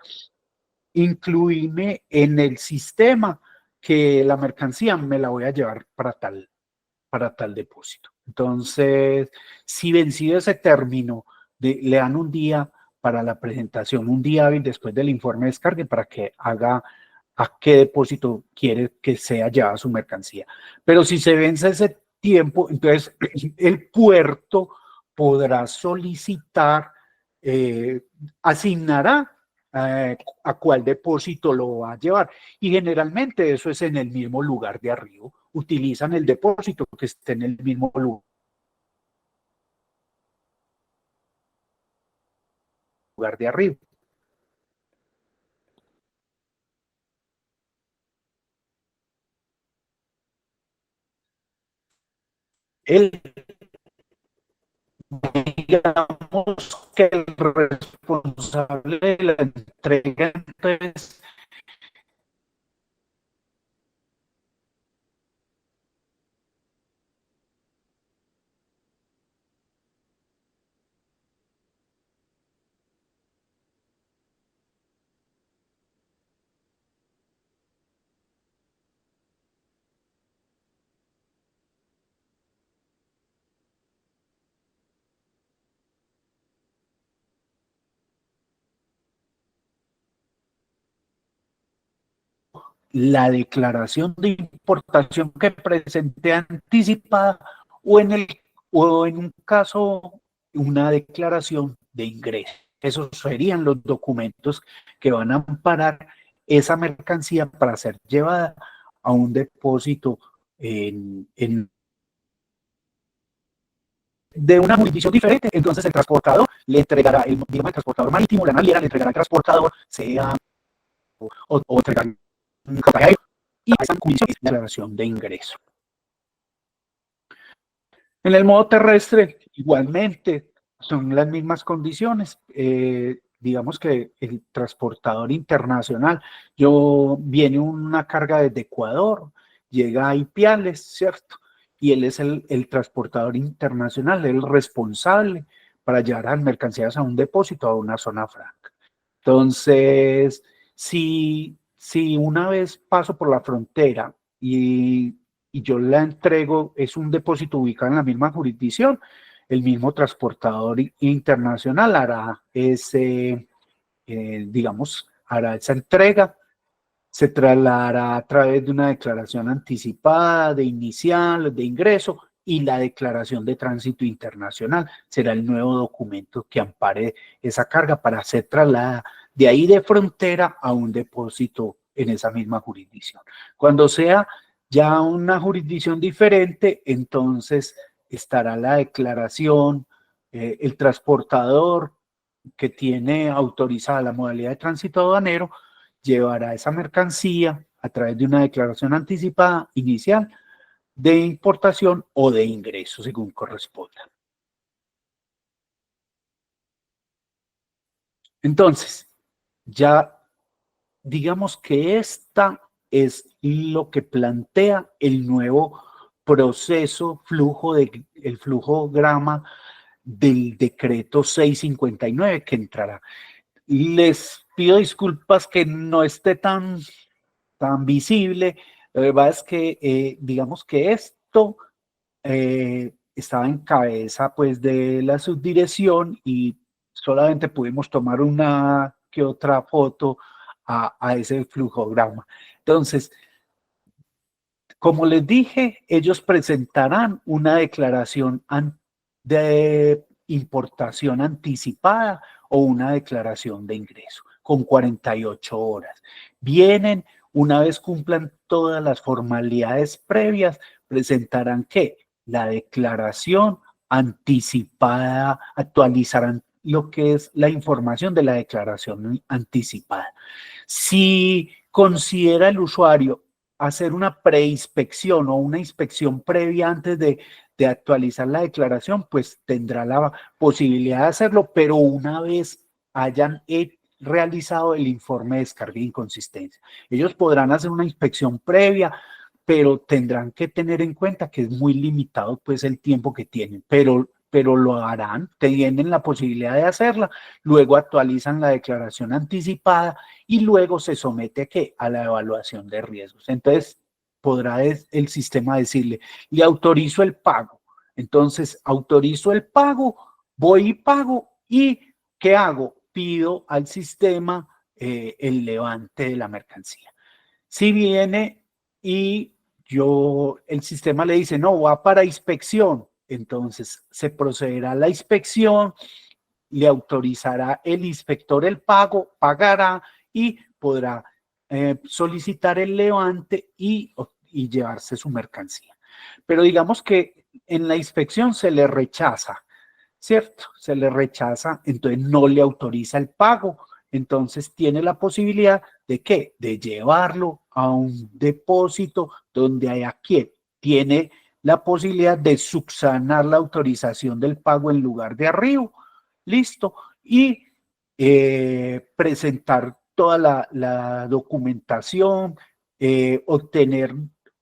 incluirme en el sistema que la mercancía me la voy a llevar para tal depósito. Entonces, si vencido ese término, le dan un día para la presentación, un día hábil después del informe de descargue para que haga a qué depósito quiere que sea llevada su mercancía. Pero si se vence ese tiempo, entonces el puerto podrá solicitar, asignará a cuál depósito lo va a llevar. Y generalmente eso es en el mismo lugar de arribo. Utilizan el depósito que esté en el mismo lugar de arriba. El, digamos que el responsable de la entrega, entonces, la declaración de importación que presenté anticipada o en un caso una declaración de ingreso. Esos serían los documentos que van a amparar esa mercancía para ser llevada a un depósito de una jurisdicción diferente. Entonces el transportador le entregará, digamos, el transportador marítimo, la naviera le entregará al transportador, sea o entregar un pasaje y esa condición es declaración de ingreso. En el modo terrestre, igualmente, son las mismas condiciones. Digamos que el transportador internacional, viene una carga desde Ecuador, llega a Ipiales, ¿cierto? Y él es el transportador internacional, el responsable para llevar las mercancías a un depósito, a una zona franca. Entonces, si una vez paso por la frontera y yo la entrego, es un depósito ubicado en la misma jurisdicción, el mismo transportador internacional hará digamos, hará esa entrega, se trasladará a través de una declaración anticipada de inicial, de ingreso, y la declaración de tránsito internacional será el nuevo documento que ampare esa carga para ser trasladada de ahí de frontera a un depósito en esa misma jurisdicción. Cuando sea ya una jurisdicción diferente, entonces estará la declaración, el transportador que tiene autorizada la modalidad de tránsito aduanero llevará esa mercancía a través de una declaración anticipada inicial de importación o de ingreso, según corresponda. Entonces, ya digamos que esta es lo que plantea el nuevo proceso, el flujograma del decreto 659 que entrará. Les pido disculpas que no esté tan visible. La verdad es que digamos que esto estaba en cabeza pues de la subdirección y solamente pudimos tomar una que otra foto a ese flujograma. Entonces, como les dije, ellos presentarán una declaración de importación anticipada o una declaración de ingreso con 48 horas. Vienen, una vez cumplan todas las formalidades previas, presentarán ¿qué? La declaración anticipada, actualizarán lo que es la información de la declaración anticipada. Si considera el usuario hacer una preinspección o una inspección previa antes de actualizar la declaración, pues tendrá la posibilidad de hacerlo, pero una vez hayan realizado el informe de descarga e inconsistencia. Ellos podrán hacer una inspección previa, pero tendrán que tener en cuenta que es muy limitado pues el tiempo que tienen, pero lo harán, tienen la posibilidad de hacerla, luego actualizan la declaración anticipada y luego se somete ¿a qué? A la evaluación de riesgos. Entonces, podrá el sistema decirle, le autorizo el pago. Entonces, autorizo el pago, voy y pago y ¿qué hago? Pido al sistema el levante de la mercancía. Si viene y el sistema le dice, no, va para inspección, entonces se procederá a la inspección, le autorizará el inspector el pago, pagará y podrá solicitar el levante y llevarse su mercancía. Pero digamos que en la inspección se le rechaza, ¿cierto? Se le rechaza, entonces no le autoriza el pago. Entonces tiene la posibilidad de ¿qué? De llevarlo a un depósito donde hay aquí tiene la posibilidad de subsanar la autorización del pago en lugar de arriba, listo, y presentar toda la documentación, obtener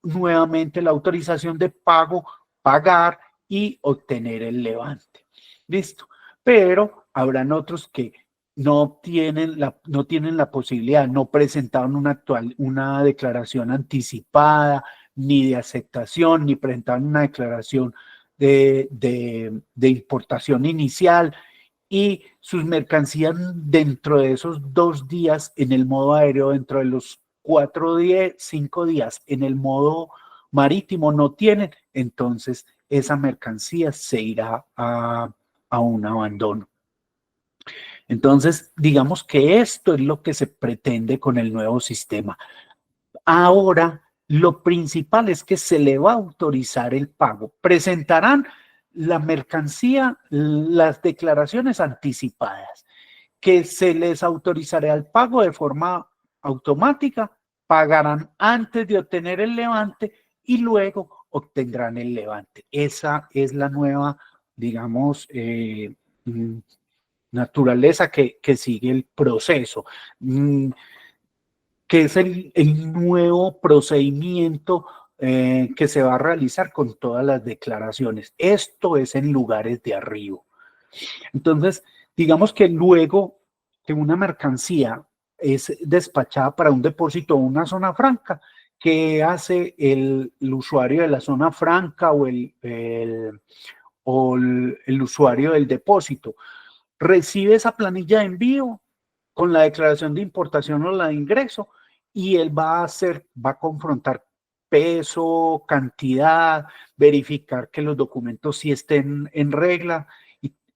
nuevamente la autorización de pago, pagar y obtener el levante. Listo. Pero habrán otros que no tienen la posibilidad, no presentaron una declaración anticipada, ni de aceptación, ni presentaron una declaración de importación inicial y sus mercancías dentro de esos 2 días en el modo aéreo, dentro de los 5 días en el modo marítimo no tienen, entonces esa mercancía se irá a un abandono. Entonces, digamos que esto es lo que se pretende con el nuevo sistema. Ahora, lo principal es que se le va a autorizar el pago. Presentarán la mercancía, las declaraciones anticipadas, que se les autorizará el pago de forma automática, pagarán antes de obtener el levante y luego obtendrán el levante. Esa es la nueva, digamos, naturaleza que sigue el proceso, que es el nuevo procedimiento que se va a realizar con todas las declaraciones. Esto es en lugares de arribo. Entonces, digamos que luego que una mercancía es despachada para un depósito o una zona franca, ¿qué hace el usuario de la zona franca o el usuario del depósito? Recibe esa planilla de envío con la declaración de importación o la de ingreso y él va a confrontar peso, cantidad, verificar que los documentos sí estén en regla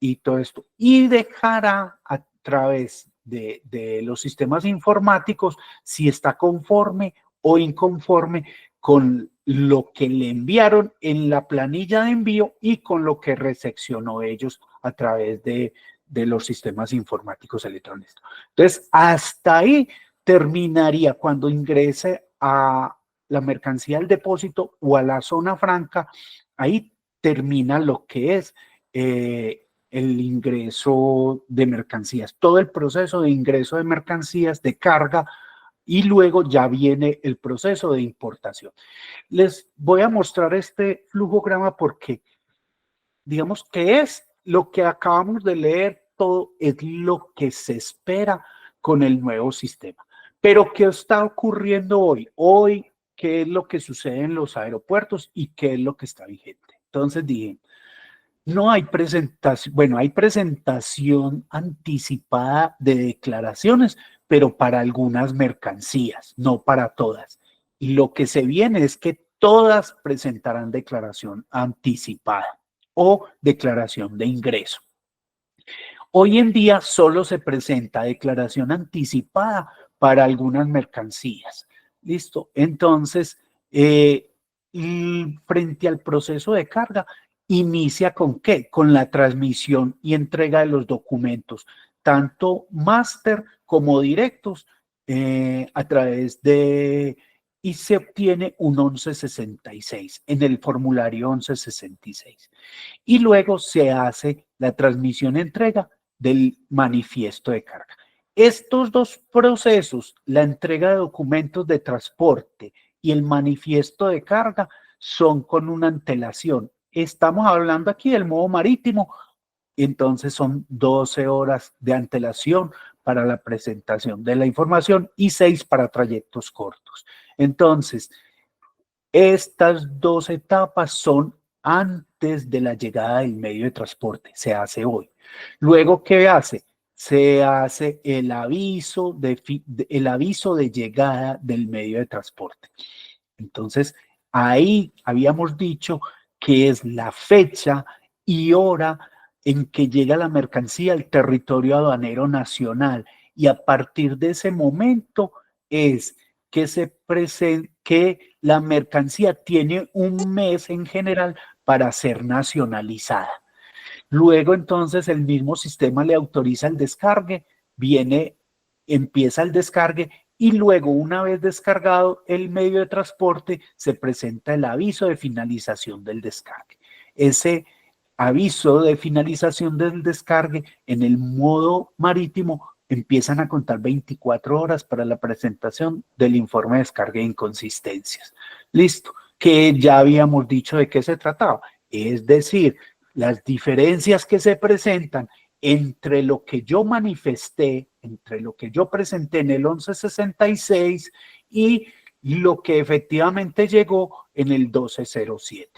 y todo esto. Y dejará a través de los sistemas informáticos si está conforme o inconforme con lo que le enviaron en la planilla de envío y con lo que recepcionó ellos a través de los sistemas informáticos electrónicos. Entonces, hasta ahí terminaría cuando ingrese a la mercancía al depósito o a la zona franca, ahí termina lo que es el ingreso de mercancías, todo el proceso de ingreso de mercancías, de carga, y luego ya viene el proceso de importación. Les voy a mostrar este flujograma porque digamos que es lo que acabamos de leer, todo es lo que se espera con el nuevo sistema. Pero ¿qué está ocurriendo hoy? Hoy, ¿qué es lo que sucede en los aeropuertos y qué es lo que está vigente? Entonces dije, no hay presentación, bueno, hay presentación anticipada de declaraciones, pero para algunas mercancías, no para todas. Y lo que se viene es que todas presentarán declaración anticipada o declaración de ingreso. Hoy en día solo se presenta declaración anticipada para algunas mercancías. ¿Listo? Entonces, frente al proceso de carga, inicia ¿con qué? Con la transmisión y entrega de los documentos, tanto máster como directos, a través de, y se obtiene un 1166 en el formulario 1166. Y luego se hace la transmisión-entrega del manifiesto de carga. Estos dos procesos, la entrega de documentos de transporte y el manifiesto de carga, son con una antelación. Estamos hablando aquí del modo marítimo, entonces son 12 horas de antelación para la presentación de la información y 6 para trayectos cortos. Entonces, estas dos etapas son antes de la llegada del medio de transporte, se hace hoy. Luego, ¿qué hace? Se hace el aviso de llegada del medio de transporte. Entonces, ahí habíamos dicho que es la fecha y hora en que llega la mercancía al territorio aduanero nacional, y a partir de ese momento es que la mercancía tiene un mes en general para ser nacionalizada. Luego, entonces, el mismo sistema le autoriza el descargue, empieza el descargue, y luego, una vez descargado el medio de transporte, se presenta el aviso de finalización del descargue. Ese aviso de finalización del descargue en el modo marítimo empiezan a contar 24 horas para la presentación del informe de descarga e inconsistencias. Listo, que ya habíamos dicho de qué se trataba. Es decir, las diferencias que se presentan entre lo que yo manifesté, entre lo que yo presenté en el 1166 y lo que efectivamente llegó en el 1207.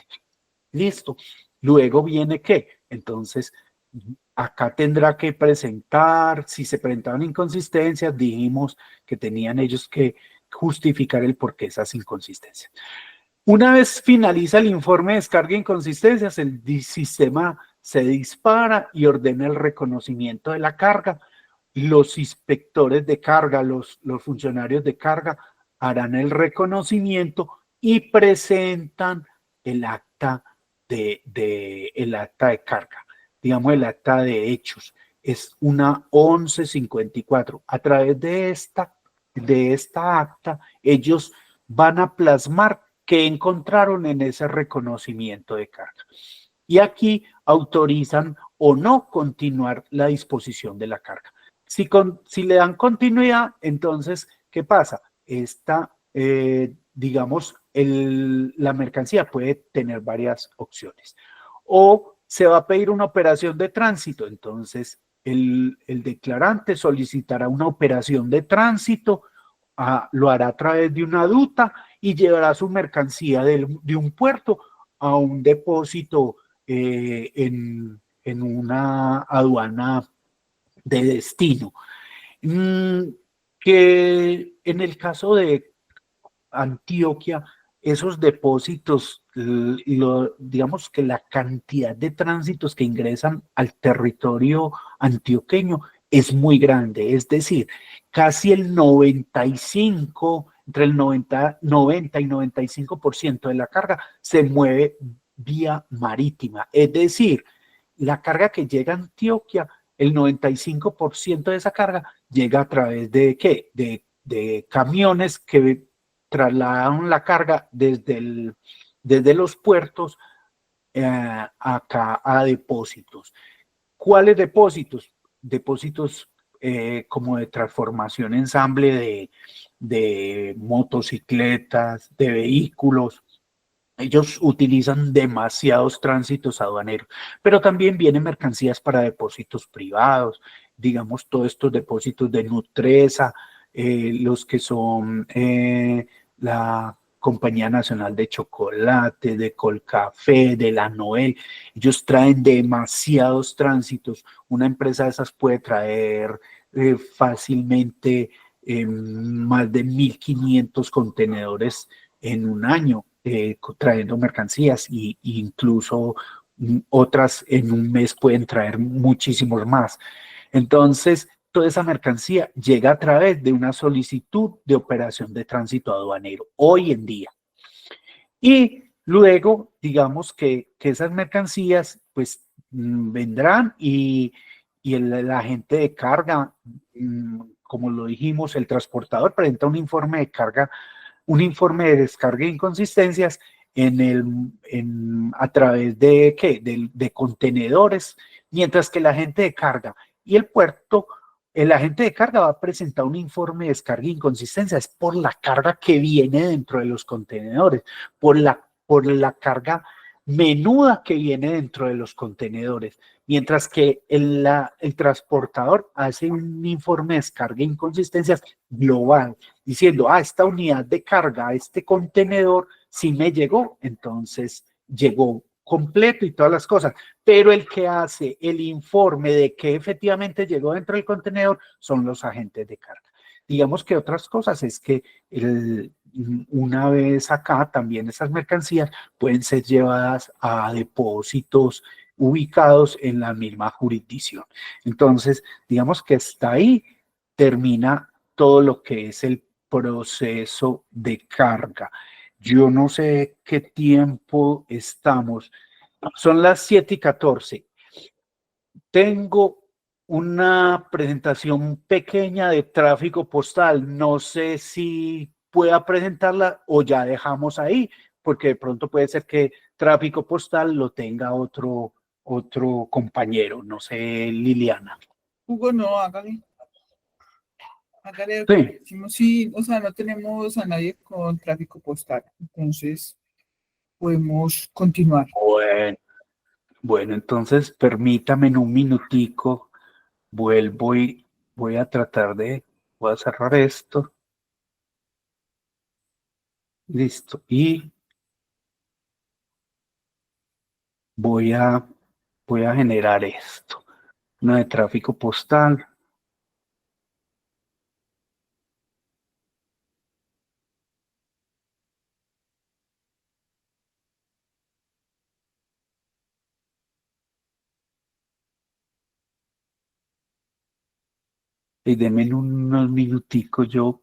Listo. Luego viene ¿qué? Entonces, acá tendrá que presentar, si se presentaban inconsistencias, dijimos que tenían ellos que justificar el porqué esas inconsistencias. Una vez finaliza el informe de descarga de inconsistencias, el sistema se dispara y ordena el reconocimiento de la carga. Los inspectores de carga, los funcionarios de carga, harán el reconocimiento y presentan el acta el acta de carga, digamos el acta de hechos. Es una 1154. A través de esta acta, ellos van a plasmar qué encontraron en ese reconocimiento de carga. Y aquí autorizan o no continuar la disposición de la carga. Si le dan continuidad, entonces, ¿qué pasa? Digamos, la mercancía puede tener varias opciones. O se va a pedir una operación de tránsito, entonces el declarante solicitará una operación de tránsito, lo hará a través de una duta y llevará su mercancía de un puerto a un depósito en una aduana de destino. Que en el caso de Antioquia, esos depósitos, digamos que la cantidad de tránsitos que ingresan al territorio antioqueño es muy grande, es decir, casi el 95, entre el 90 y 95% de la carga se mueve vía marítima, es decir, la carga que llega a Antioquia, el 95% de esa carga llega a través de ¿qué? De camiones que trasladaron la carga desde los puertos acá a depósitos. ¿Cuáles depósitos? Depósitos como de transformación, ensamble de motocicletas, de vehículos. Ellos utilizan demasiados tránsitos aduaneros, pero también vienen mercancías para depósitos privados, digamos, todos estos depósitos de Nutresa, los que son la Compañía Nacional de Chocolate, de Colcafé, de la Noel. Ellos traen demasiados tránsitos. Una empresa de esas puede traer fácilmente más de 1.500 contenedores en un año, trayendo mercancías, y incluso otras en un mes pueden traer muchísimos más. Entonces, toda esa mercancía llega a través de una solicitud de operación de tránsito aduanero hoy en día. Y Luego, digamos que esas mercancías pues vendrán y el agente de carga, como lo dijimos, el transportador presenta un informe de carga, un informe de descarga de inconsistencias a través de, ¿qué? De contenedores, mientras que el agente de carga y el puerto, el agente de carga va a presentar un informe de descarga de inconsistencias por la carga que viene dentro de los contenedores, por la carga menuda que viene dentro de los contenedores, mientras que el transportador hace un informe de descarga de inconsistencias global, diciendo, esta unidad de carga, este contenedor, sí me llegó, entonces llegó completo y todas las cosas, pero el que hace el informe de que efectivamente llegó dentro del contenedor son los agentes de carga. Digamos que otras cosas es que una vez acá también esas mercancías pueden ser llevadas a depósitos ubicados en la misma jurisdicción. Entonces, digamos que hasta ahí termina todo lo que es el proceso de carga. Yo no sé qué tiempo estamos. Son las 7:14. Tengo una presentación pequeña de tráfico postal. No sé si pueda presentarla o ya dejamos ahí, porque de pronto puede ser que tráfico postal lo tenga otro compañero. No sé, Liliana. Hugo, no, hágale. Hágale, Sí. sí, o sea, no tenemos a nadie con tráfico postal, entonces podemos continuar. Bueno, entonces permítame en un minutico, vuelvo y voy a tratar voy a cerrar esto. Listo. Y voy a, voy a generar esto. Una de tráfico postal. Y denme unos minuticos, yo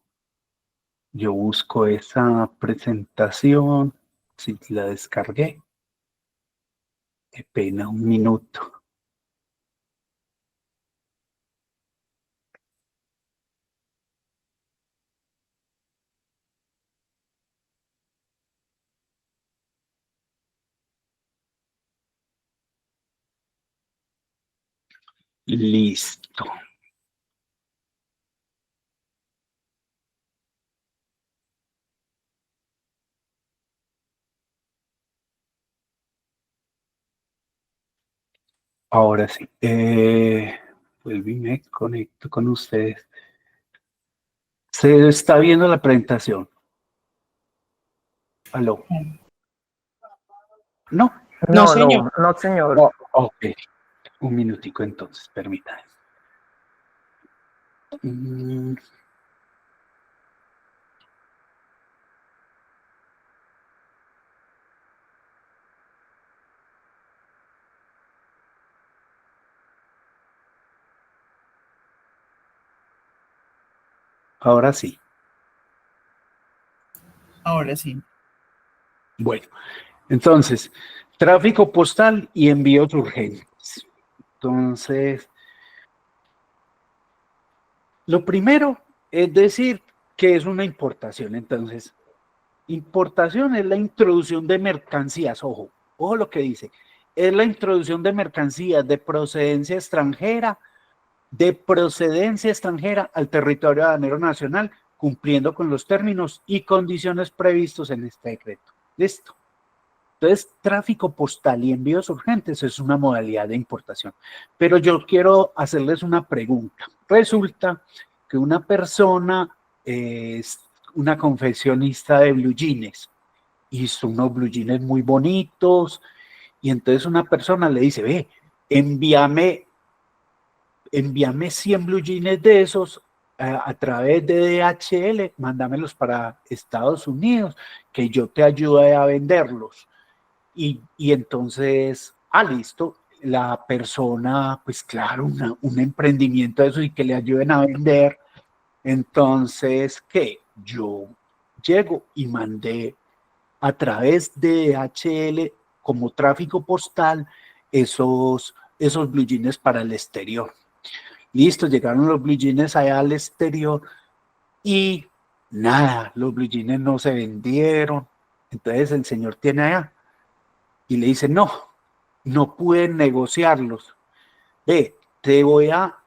busco esa presentación. Si la descargué. Qué pena, un minuto. Listo. Ahora sí. Vuelvo y me conecto con ustedes. ¿Se está viendo la presentación? ¿Aló? ¿No? No, señor. No, señor. No, ok. Un minutico entonces, permítame. Ahora sí. Ahora sí. Bueno, entonces, tráfico postal y envíos urgentes. Entonces, lo primero es decir que es una importación. Entonces, importación es la introducción de mercancías, ojo lo que dice, es la introducción de mercancías de procedencia extranjera al territorio aduanero nacional, cumpliendo con los términos y condiciones previstos en este decreto. Listo. Entonces, tráfico postal y envíos urgentes es una modalidad de importación. Pero yo quiero hacerles una pregunta. Resulta que una persona es una confeccionista de blue jeans, hizo unos blue jeans muy bonitos, y entonces una persona le dice, ve, envíame 100 blue jeans de esos a través de DHL, mándamelos para Estados Unidos, que yo te ayude a venderlos. Y entonces, listo, la persona, pues claro, un emprendimiento de eso y que le ayuden a vender. Entonces, ¿qué? Yo llego y mandé a través de DHL como tráfico postal esos blue jeans para el exterior. Listo, llegaron los blue jeans allá al exterior y nada, los blue jeans no se vendieron. Entonces el señor tiene allá y le dice, no pueden negociarlos. Ve, te voy a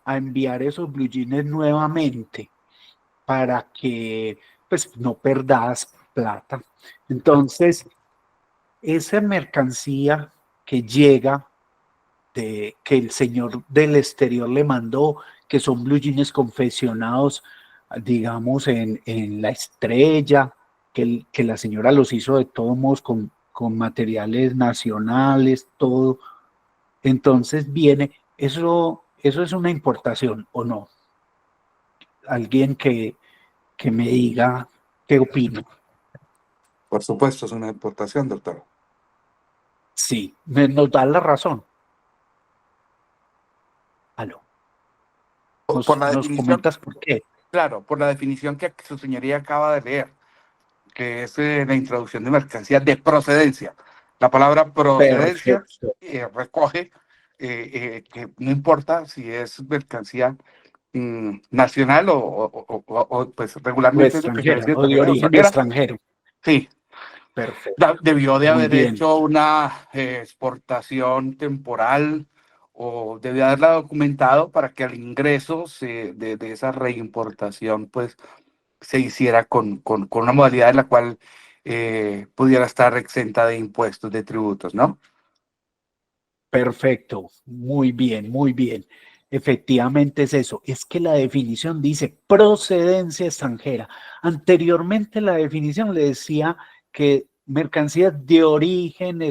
enviar esos blue jeans nuevamente para que pues no perdas plata. Entonces, esa mercancía que llega, que el señor del exterior le mandó, que son blue jeans confeccionados, digamos, en La Estrella, que la señora los hizo de todos modos con materiales nacionales, todo. Entonces viene, eso es una importación, ¿o no? Alguien que me diga qué opina. Por supuesto, es una importación, doctor. Sí, nos da la razón. Aló. Por la ¿Nos definición, comentas por qué? claro, por la definición que su señoría acaba de leer, que es la introducción de mercancía de procedencia. La palabra procedencia Perfecto. recoge que no importa si es mercancía nacional o, pues O regularmente es lo que se extranjera, decide o de también origen extranjera. extranjero. Sí, Perfecto. debió de Muy haber bien. hecho una exportación temporal o debió haberla documentado para que al ingreso de esa reimportación pues se hiciera con una modalidad en la cual pudiera estar exenta de impuestos, de tributos, ¿no? Perfecto. Muy bien, muy bien. Efectivamente es eso. Es que la definición dice procedencia extranjera. Anteriormente la definición le decía que mercancías de origen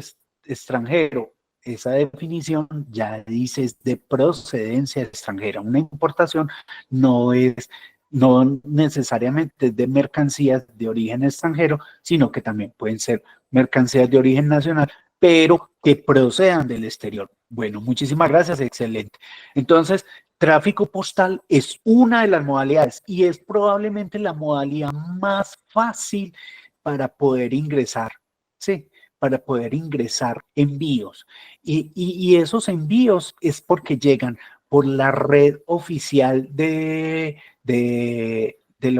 extranjero. Esa definición ya dice es de procedencia extranjera. Una importación no necesariamente de mercancías de origen extranjero, sino que también pueden ser mercancías de origen nacional, pero que procedan del exterior. Bueno, muchísimas gracias, excelente. Entonces, tráfico postal es una de las modalidades y es probablemente la modalidad más fácil para poder ingresar, ¿sí? Para poder ingresar envíos. Y esos envíos es porque llegan por la red oficial del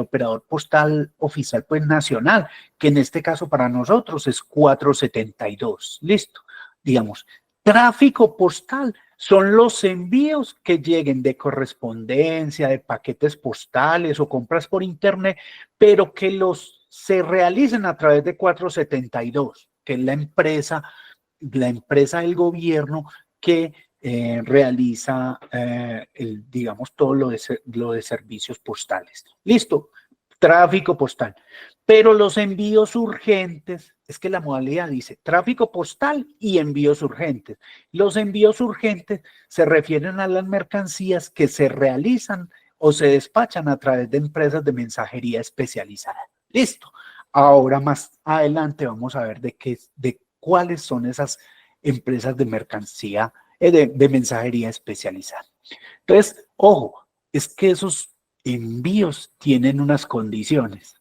operador postal oficial pues nacional, que en este caso para nosotros es 472. Listo. Digamos, tráfico postal son los envíos que lleguen de correspondencia, de paquetes postales o compras por internet, pero que se realicen a través de 472, que es la empresa del gobierno que realiza, digamos, todo lo de servicios postales. Listo, tráfico postal. Pero los envíos urgentes, es que la modalidad dice tráfico postal y envíos urgentes. Los envíos urgentes se refieren a las mercancías que se realizan o se despachan a través de empresas de mensajería especializada. Listo. Ahora más adelante vamos a ver de cuáles son esas empresas de mercancía, de mensajería especializada. Entonces, ojo, es que esos envíos tienen unas condiciones.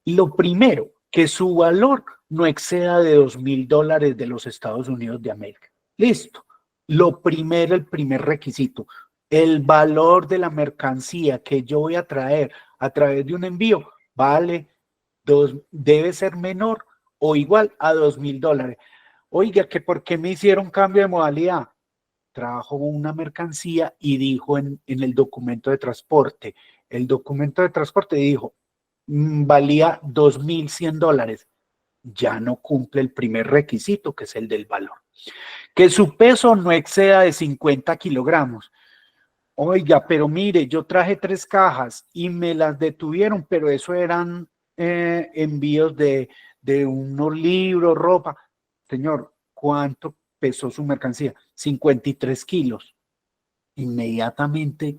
Lo primero, que su valor no exceda de $2,000 de los Estados Unidos de América. Listo. Lo primero, el primer requisito, el valor de la mercancía que yo voy a traer a través de un envío debe ser menor o igual a $2,000. Oiga, que por qué me hicieron cambio de modalidad. Trajo una mercancía y dijo en el documento de transporte, dijo, valía $2,100. Ya no cumple el primer requisito, que es el del valor. Que su peso no exceda de 50 kilogramos. Oiga, pero mire, yo traje 3 cajas y me las detuvieron, pero eso eran envíos de unos libros, ropa. Señor, ¿cuánto pesó su mercancía? 53 kilos. Inmediatamente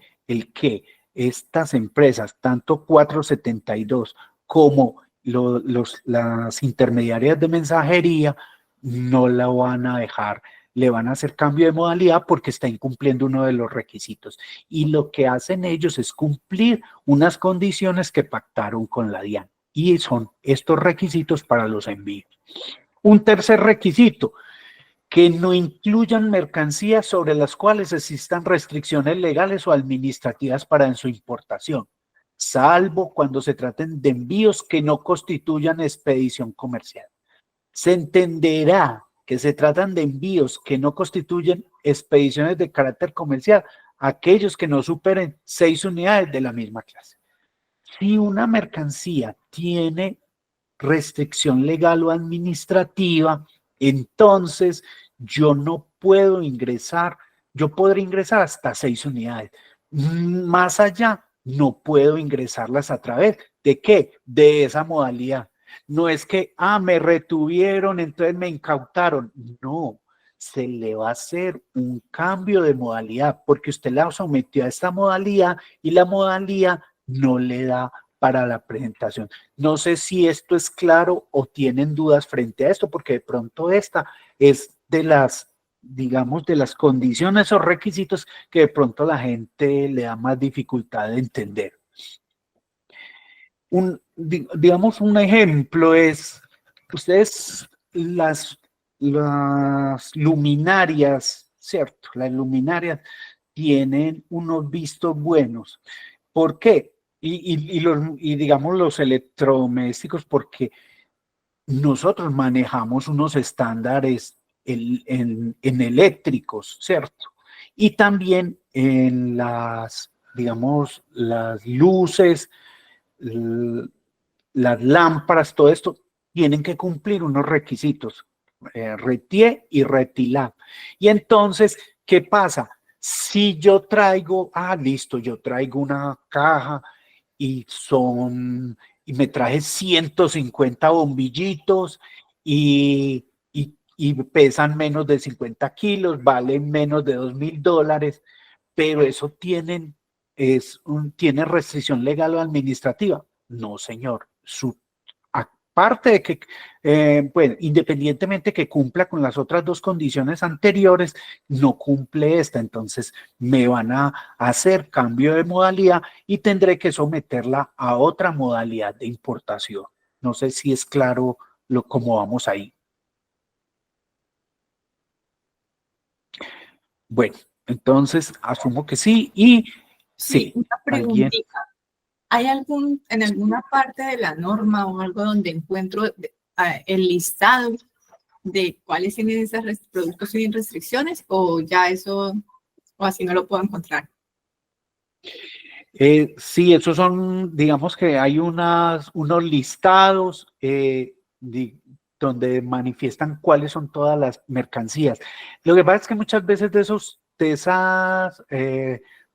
estas empresas, tanto 472 como las intermediarias de mensajería, no la van a dejar, le van a hacer cambio de modalidad porque está incumpliendo uno de los requisitos. Y lo que hacen ellos es cumplir unas condiciones que pactaron con la DIAN. y son estos requisitos para los envíos. Un tercer requisito, que no incluyan mercancías sobre las cuales existan restricciones legales o administrativas para su importación, salvo cuando se traten de envíos que no constituyan expedición comercial. Se entenderá que se tratan de envíos que no constituyen expediciones de carácter comercial, aquellos que no superen 6 unidades de la misma clase. Si una mercancía tiene restricción legal o administrativa, entonces yo no puedo ingresar, yo podré ingresar hasta 6 unidades. Más allá, no puedo ingresarlas a través de ¿qué? De esa modalidad. No es que, me retuvieron, entonces me incautaron. No, se le va a hacer un cambio de modalidad porque usted la sometió a esta modalidad y la modalidad no le da para la presentación. No sé si esto es claro o tienen dudas frente a esto, porque de pronto esta es de las, digamos, de las condiciones o requisitos que de pronto la gente le da más dificultad de entender. Digamos, un ejemplo es, ustedes, las luminarias, ¿cierto? Las luminarias tienen unos vistos buenos. ¿Por qué? Y digamos los electrodomésticos, porque nosotros manejamos unos estándares en eléctricos, ¿cierto? Y también en las, digamos, las luces, las lámparas, todo esto, tienen que cumplir unos requisitos, RETIE y RETILAB. Y entonces, ¿qué pasa? Si yo traigo, listo, yo traigo una caja y me traje 150 bombillitos y pesan menos de 50 kilos, valen menos de $2,000, pero eso tiene restricción legal o administrativa. No, señor. Aparte de que, bueno, independientemente que cumpla con las otras dos condiciones anteriores, no cumple esta, entonces me van a hacer cambio de modalidad y tendré que someterla a otra modalidad de importación. No sé si es claro cómo vamos ahí. Bueno, entonces asumo que sí y sí. Una preguntita. ¿Hay en alguna parte de la norma o algo donde encuentro el listado de cuáles tienen esos productos sin restricciones o ya eso, o así no lo puedo encontrar? Sí, esos son, digamos que hay unos listados donde manifiestan cuáles son todas las mercancías. Lo que pasa es que muchas veces de esas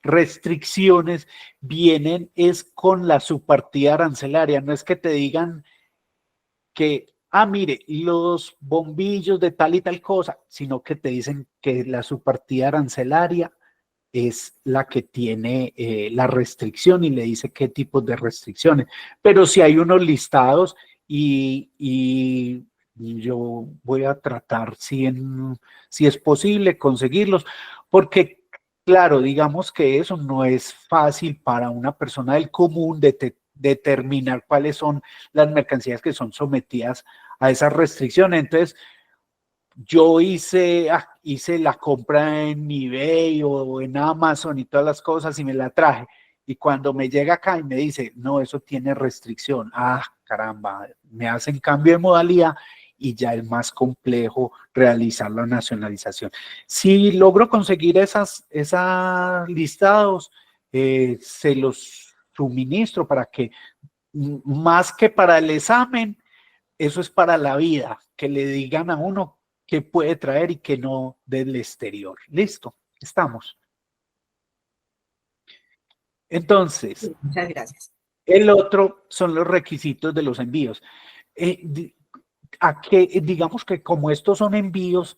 restricciones vienen es con la subpartida arancelaria, no es que te digan que, mire, los bombillos de tal y tal cosa, sino que te dicen que la subpartida arancelaria es la que tiene la restricción y le dice qué tipos de restricciones. Pero si hay unos listados y yo voy a tratar si es posible conseguirlos, porque claro, digamos que eso no es fácil para una persona del común determinar cuáles son las mercancías que son sometidas a esas restricciones. Entonces, yo hice la compra en eBay o en Amazon y todas las cosas y me la traje. Y cuando me llega acá y me dice, no, eso tiene restricción. Caramba, me hacen cambio de modalidad y ya es más complejo realizar la nacionalización. Si logro conseguir esos listados, se los suministro para que, más que para el examen, eso es para la vida, que le digan a uno qué puede traer y qué no del exterior. Listo, estamos. Entonces, muchas gracias. El otro son los requisitos de los envíos. Digamos que como estos son envíos,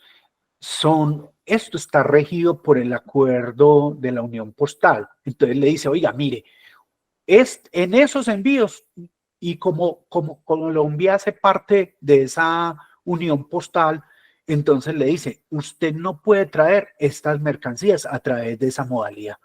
esto está regido por el acuerdo de la Unión Postal. Entonces le dice, oiga, mire, en esos envíos, y como Colombia hace parte de esa Unión Postal, entonces le dice, usted no puede traer estas mercancías a través de esa modalidad.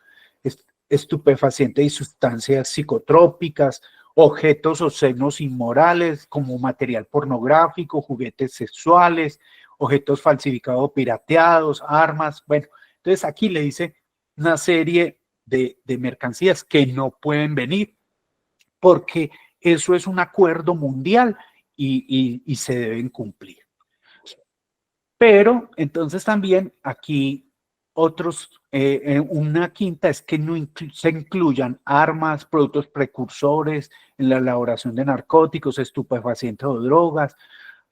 Estupefacientes y sustancias psicotrópicas objetos obscenos inmorales como material pornográfico, juguetes sexuales, objetos falsificados o pirateados, armas. Bueno, entonces aquí le dice una serie de mercancías que no pueden venir porque eso es un acuerdo mundial y se deben cumplir. Pero entonces también aquí una quinta es que no se incluyan armas, productos precursores en la elaboración de narcóticos, estupefacientes o drogas,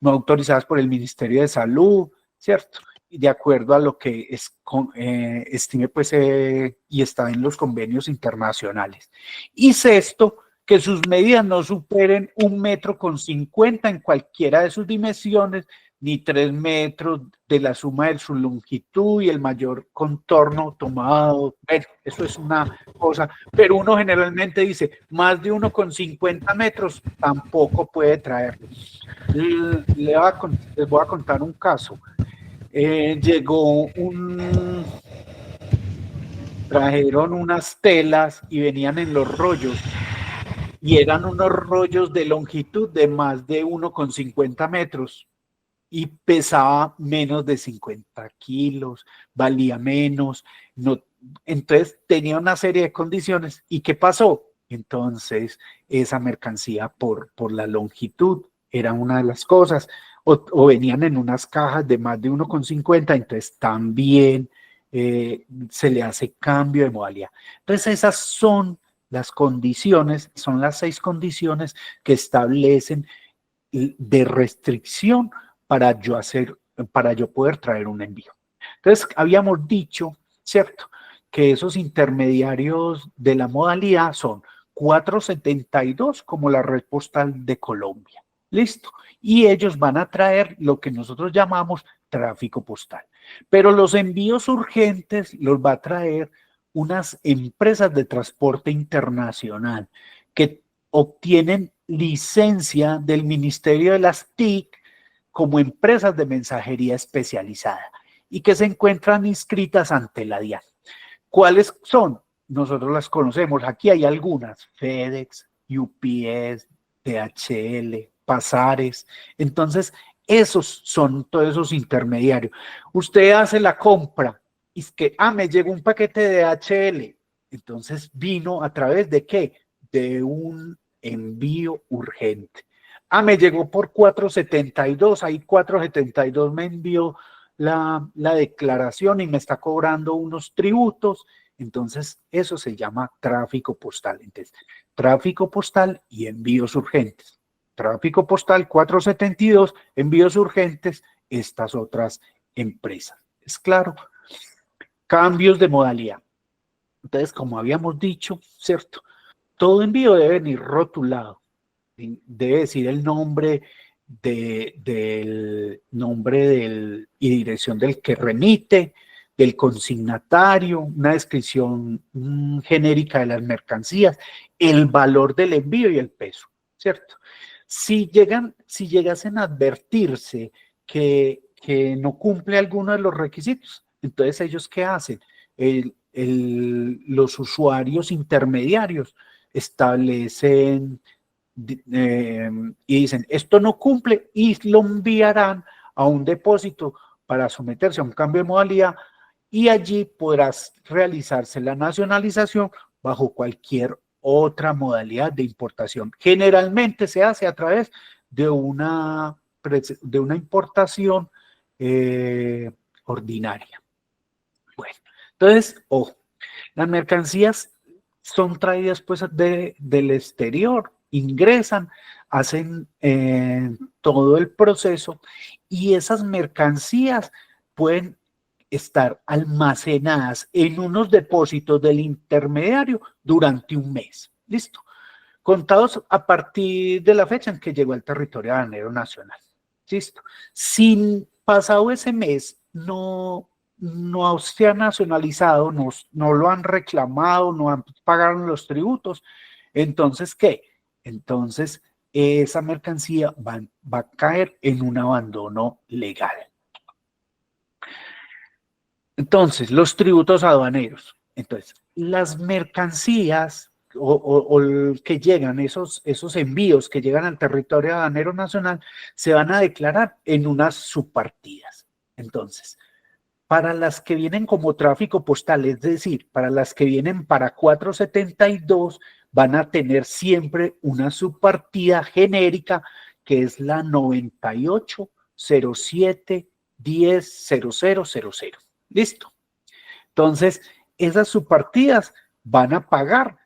no autorizadas por el Ministerio de Salud, ¿cierto? Y de acuerdo a lo que estime pues y está en los convenios internacionales. Y sexto, que sus medidas no superen 1,50 m en cualquiera de sus dimensiones, ni 3 metros de la suma de su longitud y el mayor contorno tomado. Bueno, eso es una cosa, pero uno generalmente dice, más de 1,50 metros tampoco puede traer. Les voy a contar un caso. Trajeron unas telas y venían en los rollos, y eran unos rollos de longitud de más de 1,50 metros. Y pesaba menos de 50 kilos, valía menos, no, entonces tenía una serie de condiciones. ¿Y qué pasó? Entonces esa mercancía por la longitud era una de las cosas, o venían en unas cajas de más de 1,50, entonces también se le hace cambio de modalidad. Entonces esas son las condiciones, son las 6 condiciones que establecen de restricción para yo poder traer un envío. Entonces, habíamos dicho, ¿cierto?, que esos intermediarios de la modalidad son 472 como la Red Postal de Colombia. ¿Listo? Y ellos van a traer lo que nosotros llamamos tráfico postal. Pero los envíos urgentes los va a traer unas empresas de transporte internacional que obtienen licencia del Ministerio de las TIC como empresas de mensajería especializada y que se encuentran inscritas ante la DIAN. ¿Cuáles son? Nosotros las conocemos. Aquí hay algunas: FedEx, UPS, DHL, Pasares. Entonces, esos son todos esos intermediarios. Usted hace la compra y es que, me llegó un paquete de DHL. Entonces, vino a través de ¿qué? De un envío urgente. Me llegó por 472, ahí 472 me envió la declaración y me está cobrando unos tributos. Entonces, eso se llama tráfico postal. Entonces, tráfico postal y envíos urgentes. Tráfico postal 472, envíos urgentes, estas otras empresas. ¿Es claro? Cambios de modalidad. Entonces, como habíamos dicho, ¿cierto? Todo envío debe venir rotulado. Debe decir el nombre y dirección del que remite, del consignatario, una descripción genérica de las mercancías, el valor del envío y el peso, ¿cierto? Si llegasen a advertirse que no cumple alguno de los requisitos, entonces ellos ¿qué hacen? Los usuarios intermediarios establecen y dicen, esto no cumple, y lo enviarán a un depósito para someterse a un cambio de modalidad, y allí podrás realizarse la nacionalización bajo cualquier otra modalidad de importación. Generalmente se hace a través de una importación ordinaria. Bueno, entonces, las mercancías son traídas pues del exterior, ingresan, hacen todo el proceso, y esas mercancías pueden estar almacenadas en unos depósitos del intermediario durante un mes. ¿Listo? Contados a partir de la fecha en que llegó al territorio aduanero nacional. ¿Listo? Si pasado ese mes no se ha nacionalizado, no lo han reclamado, no han pagado los tributos, entonces ¿qué? Entonces esa mercancía va a caer en un abandono legal. Entonces, los tributos aduaneros. Entonces, las mercancías, que llegan, esos envíos que llegan al territorio aduanero nacional, se van a declarar en unas subpartidas. Entonces, para las que vienen como tráfico postal, es decir, para las que vienen para 472, van a tener siempre una subpartida genérica que es la 9807100000. ¿Listo? Entonces, esas subpartidas van a pagar,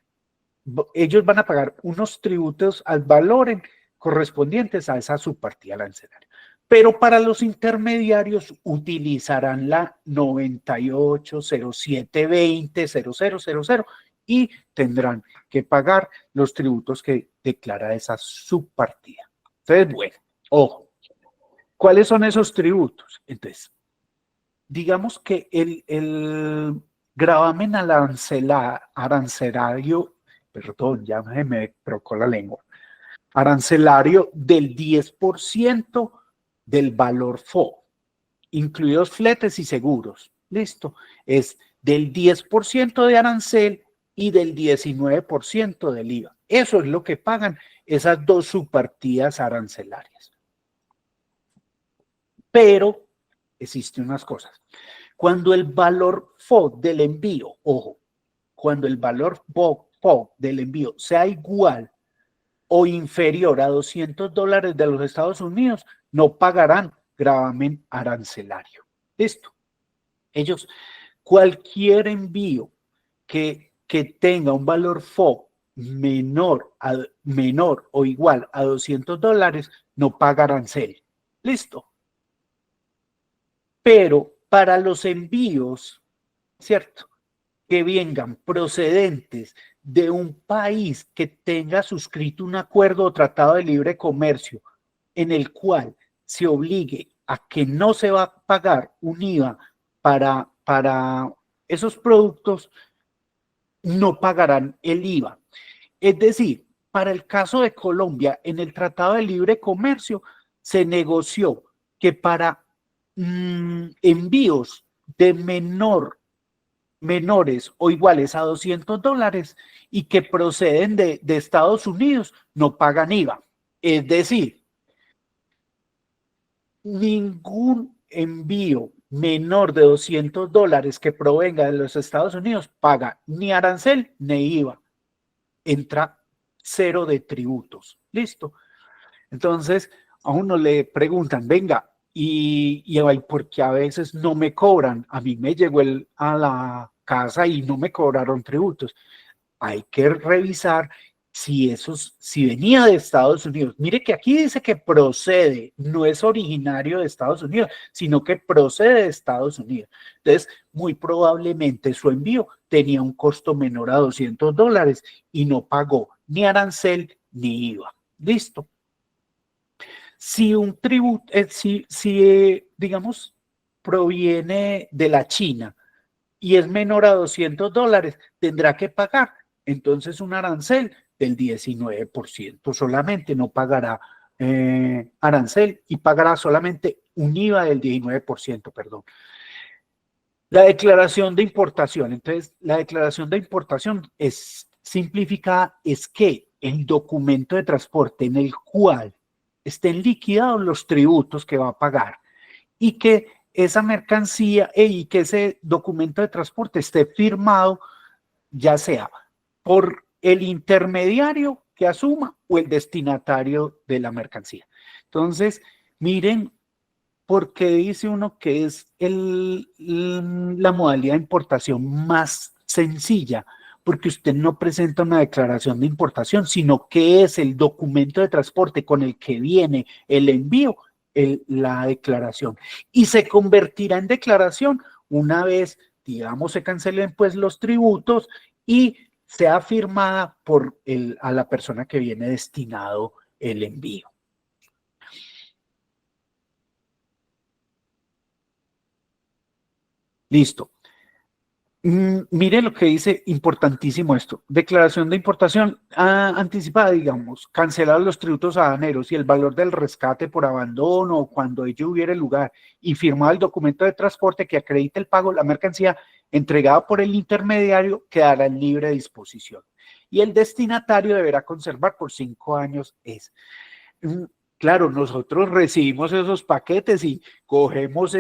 ellos van a pagar unos tributos al valor correspondientes a esa subpartida arancelaria. Pero para los intermediarios utilizarán la 9807200000 y tendrán que pagar los tributos que declara esa subpartida. Entonces, bueno, ojo, ¿cuáles son esos tributos? Entonces, digamos que el gravamen arancelario, perdón, ya me trocó la lengua, arancelario del 10% del valor FO, incluidos fletes y seguros. Listo, es del 10% de arancel y del 19% del IVA. Eso es lo que pagan esas dos subpartidas arancelarias. Pero existen unas cosas. Cuando el valor FO del envío, ojo, cuando el valor FO del envío sea igual o inferior a $200 de los Estados Unidos, no pagarán gravamen arancelario. ¿Listo? Ellos, cualquier envío que tenga un valor FO menor o igual a $200, no paga arancel. ¿Listo? Pero para los envíos, ¿cierto?, que vengan procedentes de un país que tenga suscrito un acuerdo o tratado de libre comercio en el cual se obligue a que no se va a pagar un IVA para esos productos, no pagarán el IVA. Es decir, para el caso de Colombia, en el Tratado de Libre Comercio se negoció que para envíos de menores o iguales a $200 y que proceden de Estados Unidos, no pagan IVA. Es decir, ningún envío menor de $200 que provenga de los Estados Unidos paga ni arancel ni IVA. Entra cero de tributos. ¿Listo? Entonces, a uno le preguntan, venga, y porque a veces no me cobran, a mí me llegó a la casa y no me cobraron tributos. Hay que revisar si venía de Estados Unidos. Mire que aquí dice que procede, no es originario de Estados Unidos, sino que procede de Estados Unidos. Entonces, muy probablemente su envío tenía un costo menor a $200 y no pagó ni arancel ni IVA. ¿Listo? Si un tributo, digamos, proviene de la China y es menor a $200, tendrá que pagar entonces un arancel del 19%. Solamente no pagará arancel y pagará solamente un IVA del 19%, perdón. La declaración de importación. Entonces, la declaración de importación es simplificada, es que el documento de transporte en el cual estén liquidados los tributos que va a pagar y que esa mercancía y que ese documento de transporte esté firmado ya sea por el intermediario que asuma o el destinatario de la mercancía. Entonces, miren, porque dice uno que es la modalidad de importación más sencilla, porque usted no presenta una declaración de importación, sino que es el documento de transporte con el que viene el envío, la declaración. Y se convertirá en declaración una vez, digamos, se cancelen pues los tributos y sea firmada por a la persona que viene destinado el envío. Listo. Mire lo que dice, importantísimo esto. Declaración de importación anticipada, digamos, cancelar los tributos aduaneros y el valor del rescate por abandono o cuando ello hubiera lugar y firmar el documento de transporte que acredite el pago, la mercancía entregada por el intermediario quedará en libre disposición. y el destinatario deberá conservar por 5 años ese. Claro, nosotros recibimos esos paquetes y cogemos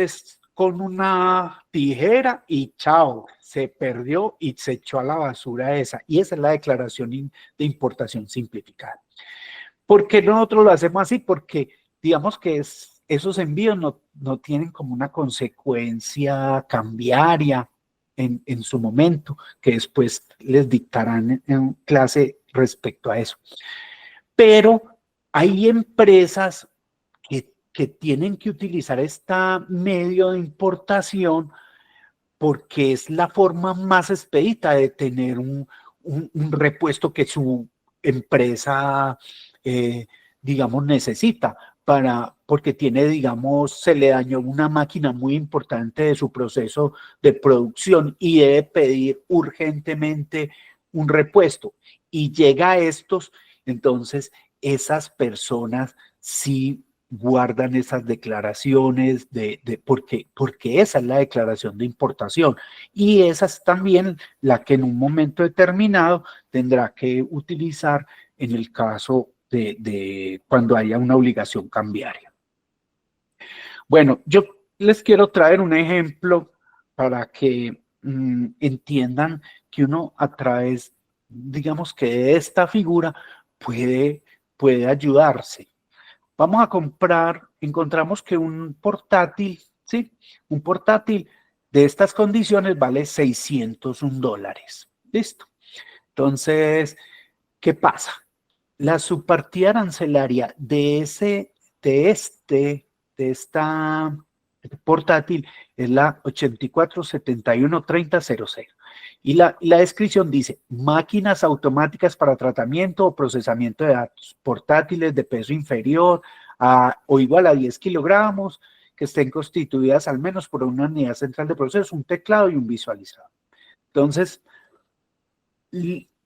con una tijera y chao, se perdió y se echó a la basura esa. Y esa es la declaración de importación simplificada. ¿Por qué nosotros lo hacemos así? Porque digamos que esos envíos no tienen como una consecuencia cambiaria en su momento, que después les dictarán en clase respecto a eso. Pero hay empresas que tienen que utilizar este medio de importación porque es la forma más expedita de tener un repuesto que su empresa, digamos, necesita, porque tiene, digamos, se le dañó una máquina muy importante de su proceso de producción y debe pedir urgentemente un repuesto. Y llega a estos, entonces esas personas sí guardan esas declaraciones porque esa es la declaración de importación y esa es también la que en un momento determinado tendrá que utilizar en el caso de cuando haya una obligación cambiaria. Bueno, yo les quiero traer un ejemplo para que entiendan que uno a través, digamos que de esta figura puede ayudarse. Vamos a comprar, encontramos que un portátil, ¿sí? Un portátil de estas condiciones vale $601. ¿Listo? Entonces, ¿qué pasa? La subpartida arancelaria de esta portátil es la 84713000. Y la descripción dice, máquinas automáticas para tratamiento o procesamiento de datos, portátiles de peso inferior o igual a 10 kilogramos, que estén constituidas al menos por una unidad central de proceso, un teclado y un visualizador. Entonces,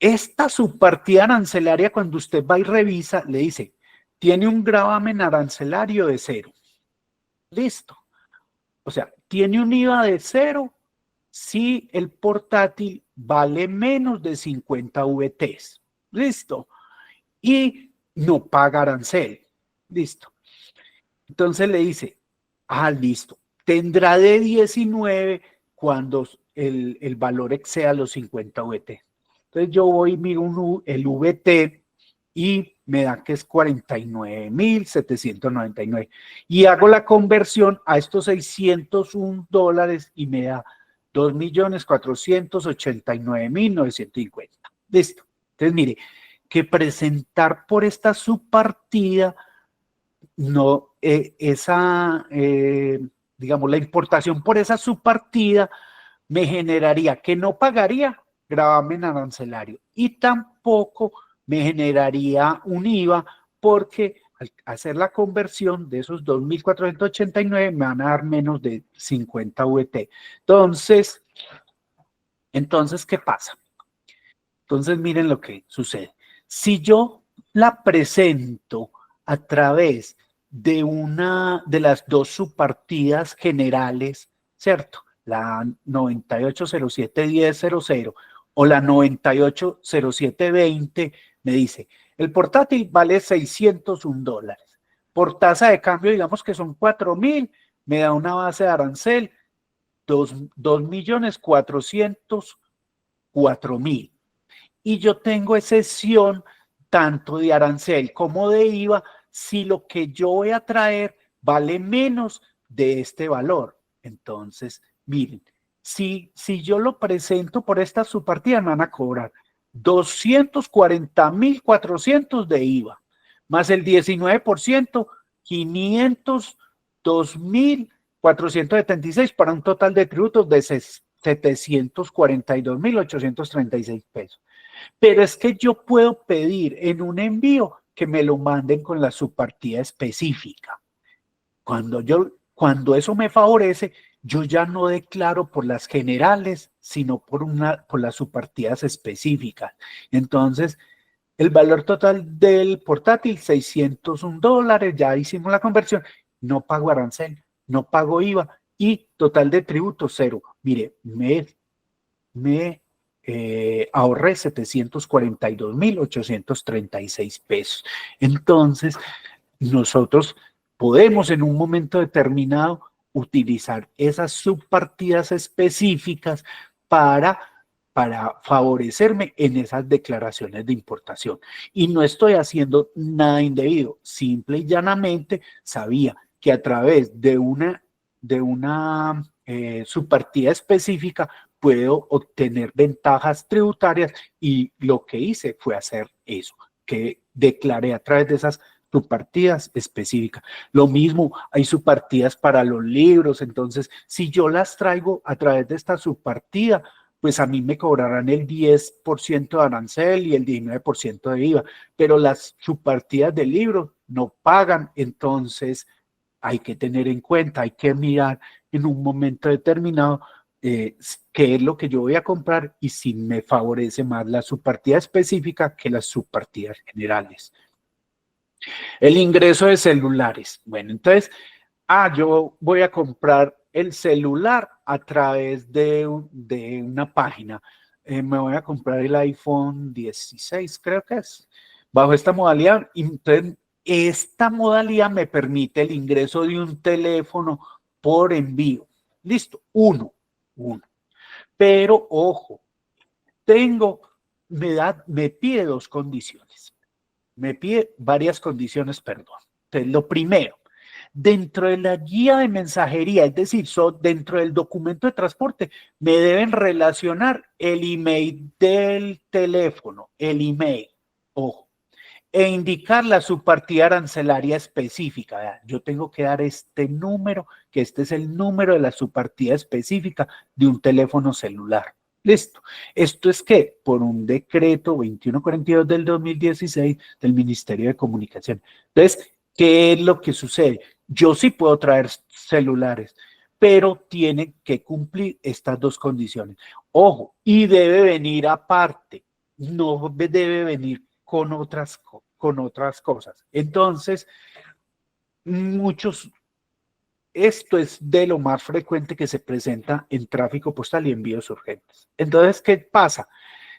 esta subpartida arancelaria, cuando usted va y revisa, le dice, tiene un gravamen arancelario de 0. Listo. O sea, tiene un IVA de 0 si el portátil vale menos de 50 VTs. Listo. Y no paga arancel. Listo. Entonces le dice, listo. Tendrá de 19 cuando el valor exceda los 50 VT. Entonces yo voy y miro el VT y me da que es 49.799. Y hago la conversión a estos $601 y me da 2.489.950. Listo. Entonces, mire, que presentar por esta subpartida, no, digamos, la importación por esa subpartida me generaría que no pagaría gravamen arancelario y tampoco me generaría un IVA porque al hacer la conversión de esos 2.489 me van a dar menos de 50 VT. Entonces, ¿qué pasa? Entonces, miren lo que sucede. Si yo la presento a través de las dos subpartidas generales, ¿cierto? La 98071000 o la 980720, me dice, el portátil vale $601. Por tasa de cambio, digamos que son 4.000, me da una base de arancel 2.404.000. Y yo tengo excepción tanto de arancel como de IVA si lo que yo voy a traer vale menos de este valor. Entonces, miren, si yo lo presento por esta subpartida, me van a cobrar 240.400 de IVA, más el 19%, 502.476 para un total de tributos de 742.836 pesos. Pero es que yo puedo pedir en un envío que me lo manden con la subpartida específica. Cuando eso me favorece, yo ya no declaro por las generales, sino por las subpartidas específicas. Entonces, el valor total del portátil, $601, ya hicimos la conversión, no pago arancel, no pago IVA y total de tributo 0. Mire, me ahorré 742.836 pesos. Entonces, nosotros podemos en un momento determinado utilizar esas subpartidas específicas para favorecerme en esas declaraciones de importación. Y no estoy haciendo nada indebido, simple y llanamente sabía que a través de una subpartida específica puedo obtener ventajas tributarias y lo que hice fue hacer eso, que declaré a través de esas subpartidas específicas. Lo mismo, hay subpartidas para los libros, entonces si yo las traigo a través de esta subpartida, pues a mí me cobrarán el 10% de arancel y el 19% de IVA, pero las subpartidas del libro no pagan, entonces hay que tener en cuenta, hay que mirar en un momento determinado qué es lo que yo voy a comprar y si me favorece más la subpartida específica que las subpartidas generales. El ingreso de celulares. Bueno, entonces, yo voy a comprar el celular a través de una página. Me voy a comprar el iPhone 16, creo que es, bajo esta modalidad. Entonces, esta modalidad me permite el ingreso de un teléfono por envío. Listo, uno. Pero, ojo, me pide dos condiciones. Me pide varias condiciones, perdón. Entonces, lo primero, dentro de la guía de mensajería, es decir, dentro del documento de transporte, me deben relacionar el email del teléfono, ojo, e indicar la subpartida arancelaria específica. ¿Verdad? Yo tengo que dar este número, que este es el número de la subpartida específica de un teléfono celular. Listo. Esto es que por un decreto 2142 del 2016 del Ministerio de Comunicación. Entonces, ¿qué es lo que sucede? Yo sí puedo traer celulares, pero tiene que cumplir estas dos condiciones. Ojo, y debe venir aparte, no debe venir con otras cosas. Entonces, esto es de lo más frecuente que se presenta en tráfico postal y envíos urgentes. Entonces, ¿qué pasa?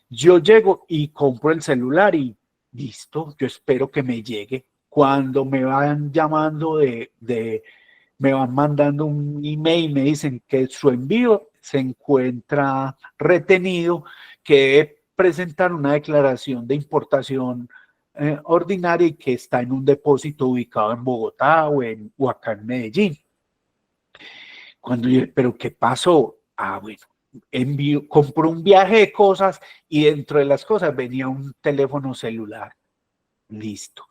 Yo llego y compro el celular y listo, yo espero que me llegue. Cuando me van llamando me van mandando un email, me dicen que su envío se encuentra retenido, que debe presentar una declaración de importación ordinaria y que está en un depósito ubicado en Bogotá o acá en Medellín. ¿Pero qué pasó? Bueno, compró un viaje de cosas y dentro de las cosas venía un teléfono celular. Listo.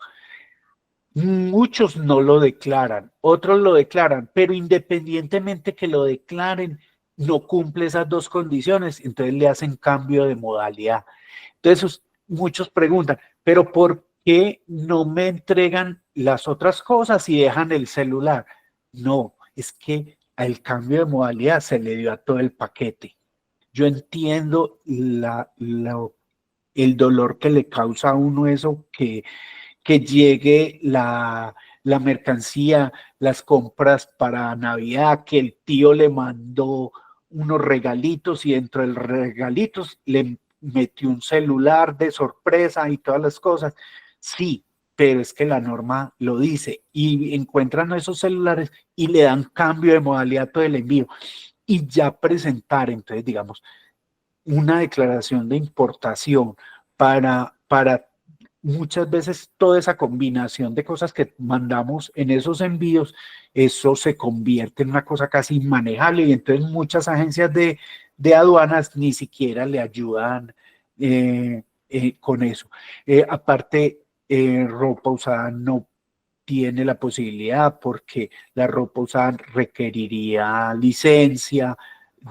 Muchos no lo declaran, otros lo declaran, pero independientemente que lo declaren, no cumple esas dos condiciones, entonces le hacen cambio de modalidad. Entonces, muchos preguntan, ¿pero por qué no me entregan las otras cosas y dejan el celular? No, es que el cambio de modalidad se le dio a todo el paquete. Yo entiendo el dolor que le causa a uno eso, que llegue la mercancía, las compras para Navidad, que el tío le mandó unos regalitos y dentro de los regalitos le metió un celular de sorpresa y todas las cosas. Sí, pero es que la norma lo dice y encuentran esos celulares y le dan cambio de modalidad todo el envío y ya presentar, entonces digamos, una declaración de importación para muchas veces toda esa combinación de cosas que mandamos en esos envíos, eso se convierte en una cosa casi inmanejable y entonces muchas agencias de aduanas ni siquiera le ayudan con eso. Aparte, ropa usada no tiene la posibilidad porque la ropa usada requeriría licencia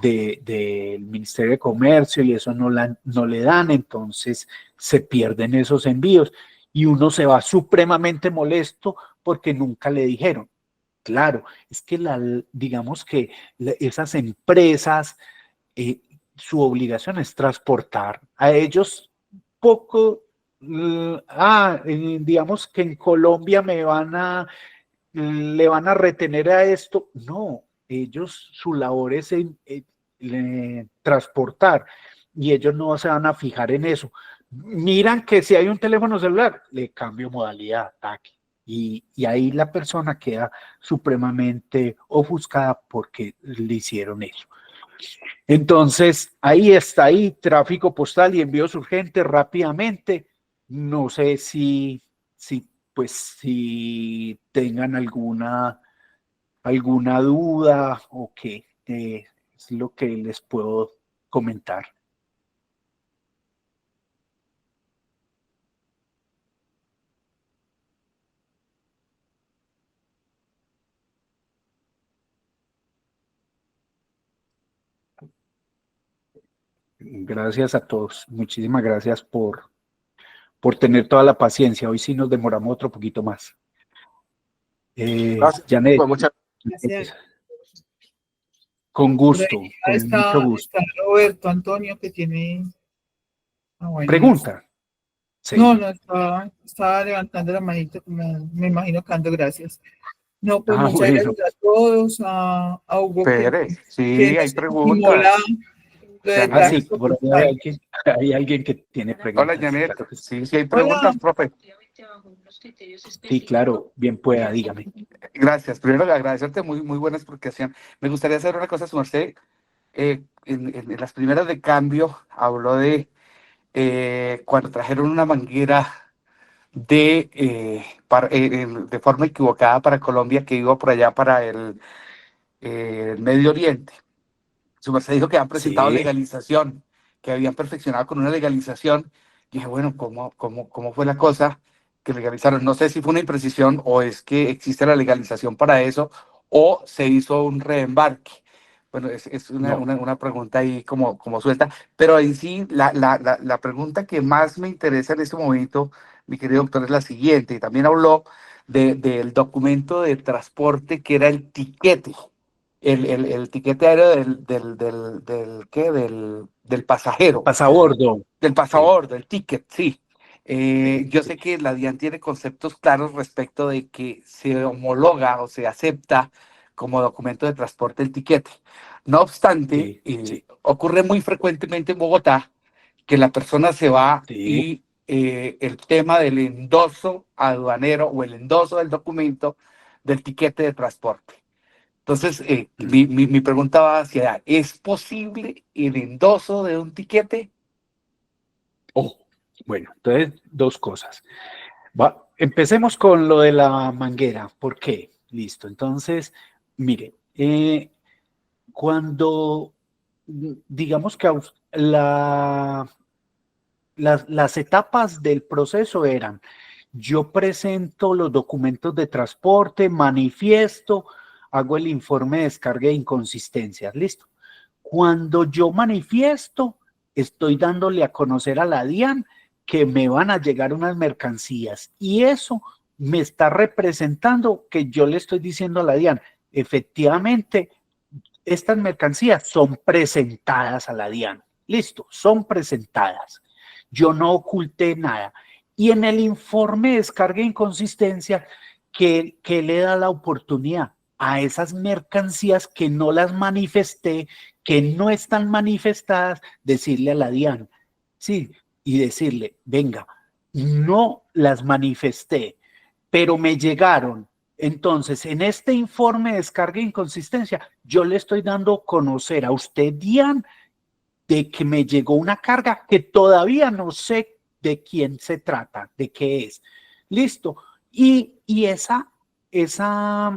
del Ministerio de Comercio y eso no le dan, entonces se pierden esos envíos y uno se va supremamente molesto porque nunca le dijeron. Claro, es que digamos que esas empresas, su obligación es transportar. A ellos poco, digamos que en Colombia le van a retener a esto. No, ellos, su labor es transportar. y ellos no se van a fijar en eso. Miran que si hay un teléfono celular, le cambio modalidad de ataque. Y ahí la persona queda supremamente ofuscada porque le hicieron eso. Entonces, ahí está, ahí tráfico postal y envíos urgentes rápidamente. No sé si tengan alguna duda o qué, es lo que les puedo comentar. Gracias a todos. Muchísimas gracias por tener toda la paciencia. Hoy sí nos demoramos otro poquito más. Janet, Gracias. con gusto, Ahí con mucho gusto. está Roberto Antonio que tiene... bueno, ¿Pregunta? Sí. No, estaba levantando la manita, como me imagino que ando, gracias. No, pues muchas Bueno. gracias a todos, a Hugo. Pérez, sí, que hay nos preguntas. Sí, por ahí hay alguien que tiene preguntas. Hola, Janet. Claro que sí. Sí, hay preguntas, Hola. profe. Sí, claro, bien pueda, dígame. Gracias. Primero, agradecerte, muy buena explicación. Me gustaría hacer una cosa, su merced. En las primeras de cambio, habló de cuando trajeron una manguera de forma equivocada para Colombia, que iba por allá para el Medio Oriente. Su merced dijo que habían presentado Sí. legalización, que habían perfeccionado con una legalización. Y dije, bueno, ¿cómo fue la cosa que legalizaron? No sé si fue una imprecisión o es que existe la legalización para eso o se hizo un reembarque. Bueno, es una pregunta ahí como suelta, pero en sí la pregunta que más me interesa en este momento, mi querido doctor, es la siguiente. Y también habló del documento de transporte que era el tiquete. El tiquete aéreo del pasajero, Pasabordo. del pasabordo, el ticket, sí. Yo sé que la DIAN tiene conceptos claros respecto de que se homologa o se acepta como documento de transporte el tiquete. No obstante, Sí. ocurre muy frecuentemente en Bogotá que la persona se va Sí. y el tema del endoso aduanero o el endoso del documento del tiquete de transporte. Entonces, mi pregunta va hacia, ¿es posible el endoso de un tiquete? Bueno, entonces, dos cosas. Empecemos con lo de la manguera. ¿Por qué? Listo. Entonces, mire, cuando digamos que las etapas del proceso eran, yo presento los documentos de transporte, manifiesto, hago el informe de descarga de inconsistencias, listo. Cuando yo manifiesto, estoy dándole a conocer a la DIAN que me van a llegar unas mercancías y eso me está representando que yo le estoy diciendo a la DIAN, efectivamente, estas mercancías son presentadas a la DIAN. Listo, son presentadas. Yo no oculté nada. Y en el informe de descarga de inconsistencia, que le da la oportunidad a esas mercancías que no las manifesté, que no están manifestadas, decirle a la DIAN, sí, y decirle, venga, no las manifesté, pero me llegaron. Entonces, en este informe de descarga de inconsistencia, yo le estoy dando a conocer a usted, DIAN, de que me llegó una carga que todavía no sé de quién se trata, de qué es. Listo. Y esa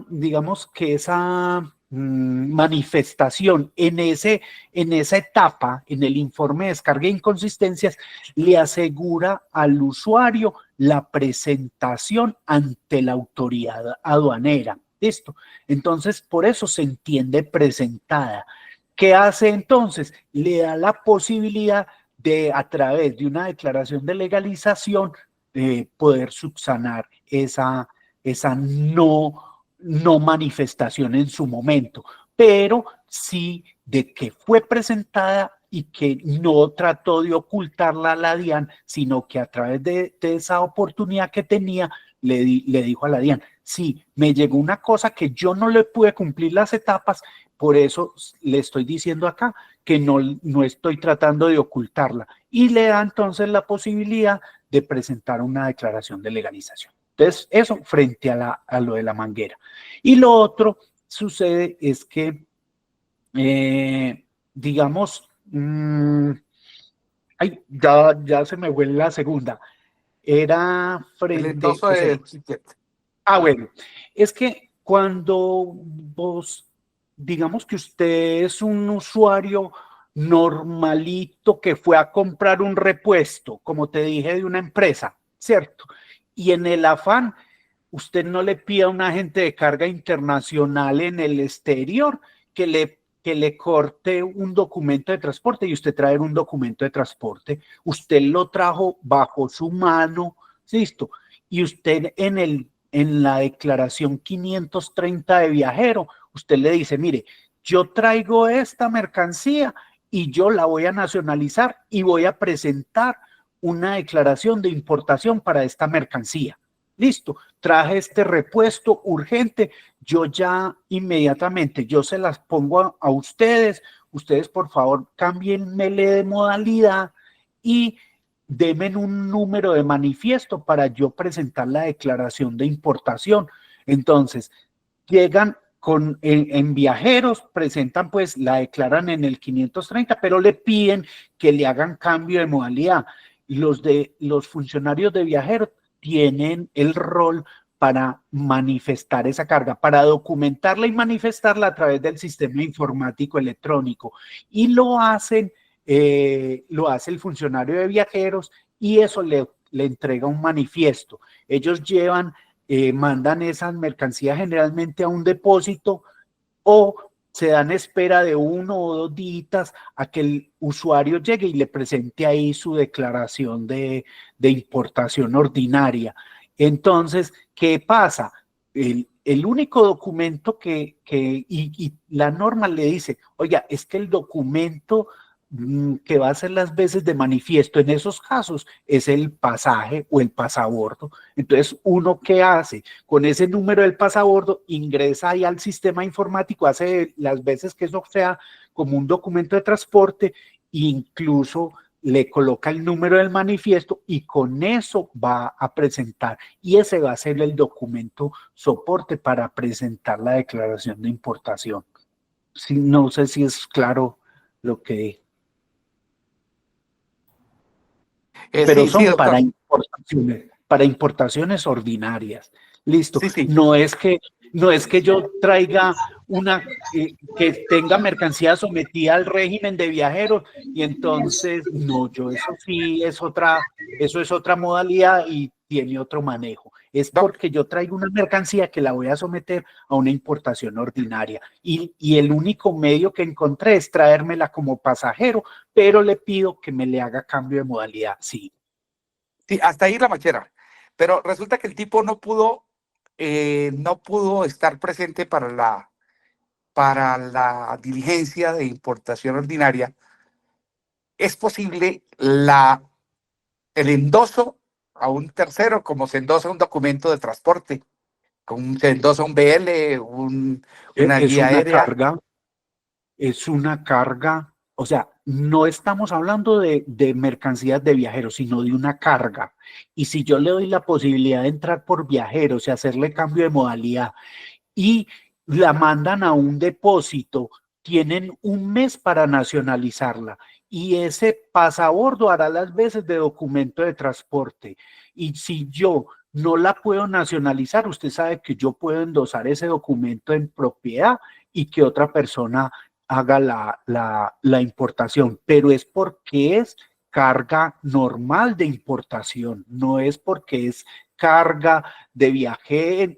digamos que esa manifestación en esa etapa, en el informe de descarga de inconsistencias, le asegura al usuario la presentación ante la autoridad aduanera. Listo. Entonces, por eso se entiende presentada. ¿Qué hace entonces? Le da la posibilidad de, a través de una declaración de legalización, poder subsanar esa no manifestación en su momento, pero sí de que fue presentada y que no trató de ocultarla a la DIAN, sino que a través de esa oportunidad que tenía, le dijo a la DIAN, sí, me llegó una cosa que yo no le pude cumplir las etapas, por eso le estoy diciendo acá que no estoy tratando de ocultarla. Y le da entonces la posibilidad de presentar una declaración de legalización. Entonces, eso frente a lo de la manguera. Y lo otro sucede es que, digamos, ya se me fue la segunda. Era El frente... endoso de etiqueta. Bueno, es que cuando vos, digamos que usted es un usuario normalito que fue a comprar un repuesto, como te dije, de una empresa, ¿cierto? Y en el afán, usted no le pide a un agente de carga internacional en el exterior que le corte un documento de transporte y usted trae un documento de transporte. Usted lo trajo bajo su mano, ¿listo? Y usted en la declaración 530 de viajero, usted le dice, mire, yo traigo esta mercancía y yo la voy a nacionalizar y voy a presentar una declaración de importación para esta mercancía. Listo, traje este repuesto urgente, yo ya inmediatamente, yo se las pongo a ustedes por favor cámbienmele de modalidad y denme un número de manifiesto para yo presentar la declaración de importación. Entonces, llegan en viajeros, presentan pues, la declaran en el 530, pero le piden que le hagan cambio de modalidad. Los funcionarios de viajeros tienen el rol para manifestar esa carga, para documentarla y manifestarla a través del sistema informático electrónico. Y lo hace el funcionario de viajeros y eso le entrega un manifiesto. Ellos mandan esas mercancías generalmente a un depósito o se dan espera de 1 o 2 días a que el usuario llegue y le presente ahí su declaración de importación ordinaria. Entonces, ¿qué pasa? El único documento y la norma le dice, oiga, es que el documento que va a hacer las veces de manifiesto en esos casos es el pasaje o el pasabordo. Entonces, ¿uno qué hace? Con ese número del pasabordo ingresa ahí al sistema informático, hace las veces que eso sea como un documento de transporte e incluso le coloca el número del manifiesto y con eso va a presentar y ese va a ser el documento soporte para presentar la declaración de importación. Sí, no sé si es claro lo que... Pero Sí, son sí, para importaciones ordinarias. Listo. sí, sí. No es que yo traiga que tenga mercancía sometida al régimen de viajeros y entonces, no, eso sí eso es otra modalidad y tiene otro manejo. Es porque yo traigo una mercancía que la voy a someter a una importación ordinaria y el único medio que encontré es traérmela como pasajero, pero le pido que me le haga cambio de modalidad, sí. Sí, hasta ahí la machera. Pero resulta que el tipo no pudo estar presente para la diligencia de importación ordinaria. Es posible el endoso a un tercero, como se endosa un documento de transporte, como se endosa un BL, una guía aérea. Es una carga, o sea, no estamos hablando de mercancías de viajeros, sino de una carga. Y si yo le doy la posibilidad de entrar por viajeros y hacerle cambio de modalidad y la mandan a un depósito, tienen 1 mes para nacionalizarla y ese pasabordo hará las veces de documento de transporte. Y si yo no la puedo nacionalizar, usted sabe que yo puedo endosar ese documento en propiedad y que otra persona haga la importación, pero es porque es carga normal de importación, no es porque es carga de viajero,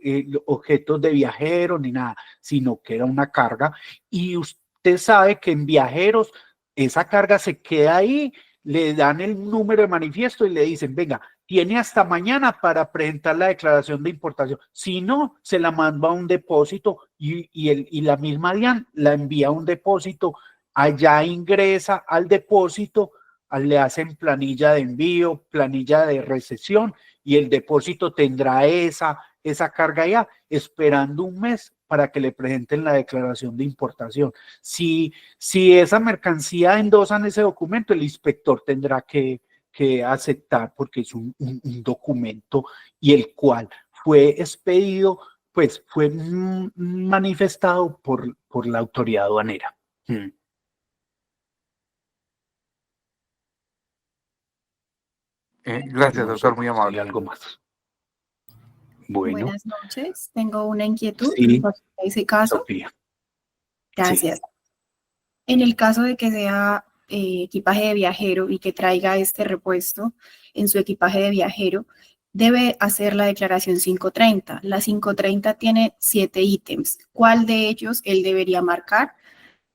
objetos de viajero ni nada, sino que era una carga y usted sabe que en viajeros esa carga se queda ahí, le dan el número de manifiesto y le dicen, venga, tiene hasta mañana para presentar la declaración de importación. Si no, se la manda a un depósito y la misma DIAN la envía a un depósito, allá ingresa al depósito, le hacen planilla de envío, planilla de recepción y el depósito tendrá esa esa carga allá, esperando un mes para que le presenten la declaración de importación. Si esa mercancía endosan ese documento, el inspector tendrá que aceptar porque es un documento y el cual fue expedido, pues fue manifestado por la autoridad aduanera. Gracias, No doctor, sé muy si hay amable. algo más. Bueno, Buenas noches. Tengo una inquietud sí, en ese caso. Sofía. Gracias. En el caso de que sea equipaje de viajero y que traiga este repuesto en su equipaje de viajero, debe hacer la declaración 530. La 530 tiene 7 ítems. ¿Cuál de ellos él debería marcar?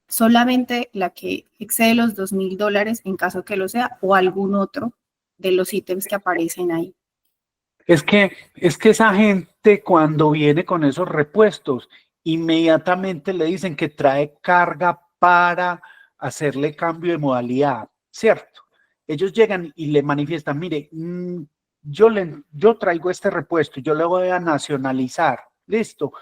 ¿Solamente la que excede los $2,000 en caso que lo sea o algún otro de los ítems que aparecen ahí? Es que esa gente cuando viene con esos repuestos, inmediatamente le dicen que trae carga para hacerle cambio de modalidad, ¿cierto? Ellos llegan y le manifiestan, mire, yo traigo este repuesto, yo le voy a nacionalizar, listo.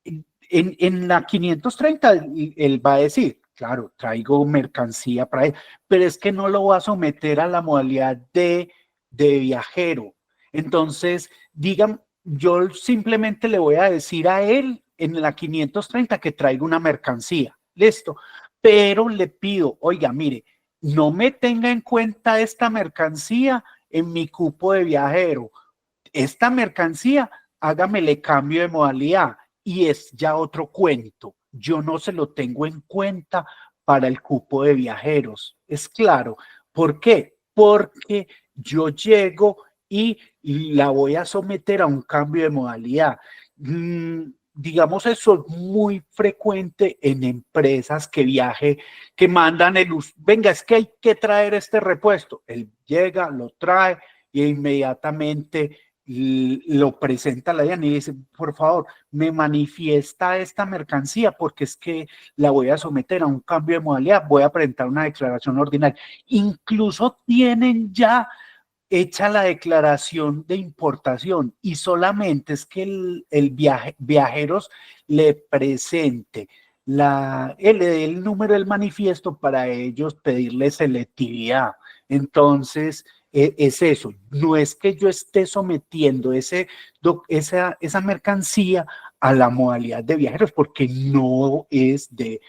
En la 530 él va a decir, claro, traigo mercancía para él, pero es que no lo va a someter a la modalidad de viajero. Entonces, digan, yo simplemente le voy a decir a él en la 530 que traiga una mercancía, listo, pero le pido, oiga, mire, no me tenga en cuenta esta mercancía en mi cupo de viajero. Esta mercancía, hágamele cambio de modalidad y es ya otro cuento. Yo no se lo tengo en cuenta para el cupo de viajeros. Es claro. ¿Por qué? Porque yo llego y la voy a someter a un cambio de modalidad. Digamos, eso es muy frecuente en empresas que mandan venga, es que hay que traer este repuesto. Él llega, lo trae e inmediatamente lo presenta a la DIAN y dice, por favor, me manifiesta esta mercancía porque es que la voy a someter a un cambio de modalidad, voy a presentar una declaración ordinaria. Incluso tienen ya hecha la declaración de importación y solamente es que viajeros le presente el número del manifiesto para ellos pedirle selectividad. Entonces, es eso, no es que yo esté sometiendo esa mercancía a la modalidad de viajeros, porque no es de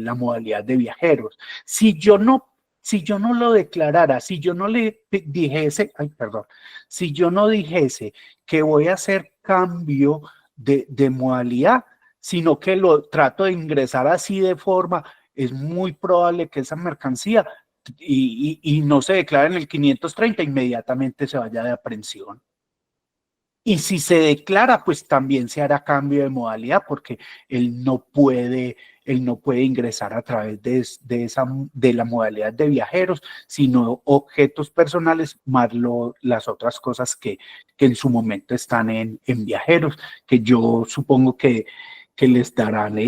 la modalidad de viajeros. Si yo no lo declarara, si yo no le dijese, si yo no dijese que voy a hacer cambio de modalidad, sino que lo trato de ingresar así de forma, es muy probable que esa mercancía y no se declara en el 530, inmediatamente se vaya de aprehensión. Y si se declara, pues también se hará cambio de modalidad porque él no puede ingresar a través de la modalidad de viajeros, sino objetos personales más las otras cosas que en su momento están en viajeros, que yo supongo que les darán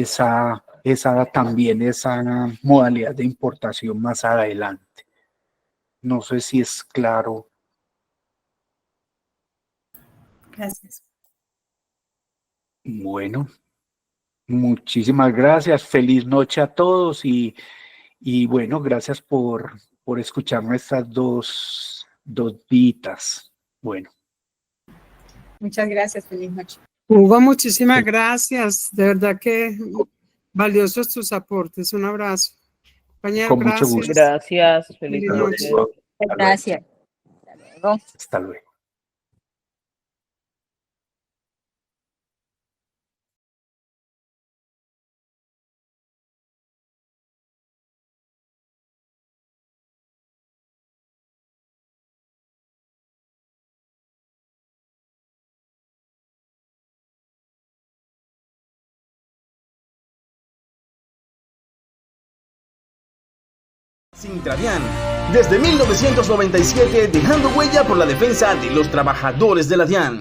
también esa modalidad de importación más adelante. No sé si es claro. Gracias. Bueno, muchísimas gracias. Feliz noche a todos y bueno, gracias por escuchar nuestras dos ditas. Bueno. Muchas gracias. Feliz noche. Hugo, muchísimas gracias. De verdad que valiosos tus aportes. Un abrazo. Compañero, Con mucho gracias. gusto. Gracias. Feliz Feliz noche. noche. Gracias. Hasta luego. Hasta luego. Sintradian, desde 1997 dejando huella por la defensa de los trabajadores de la DIAN.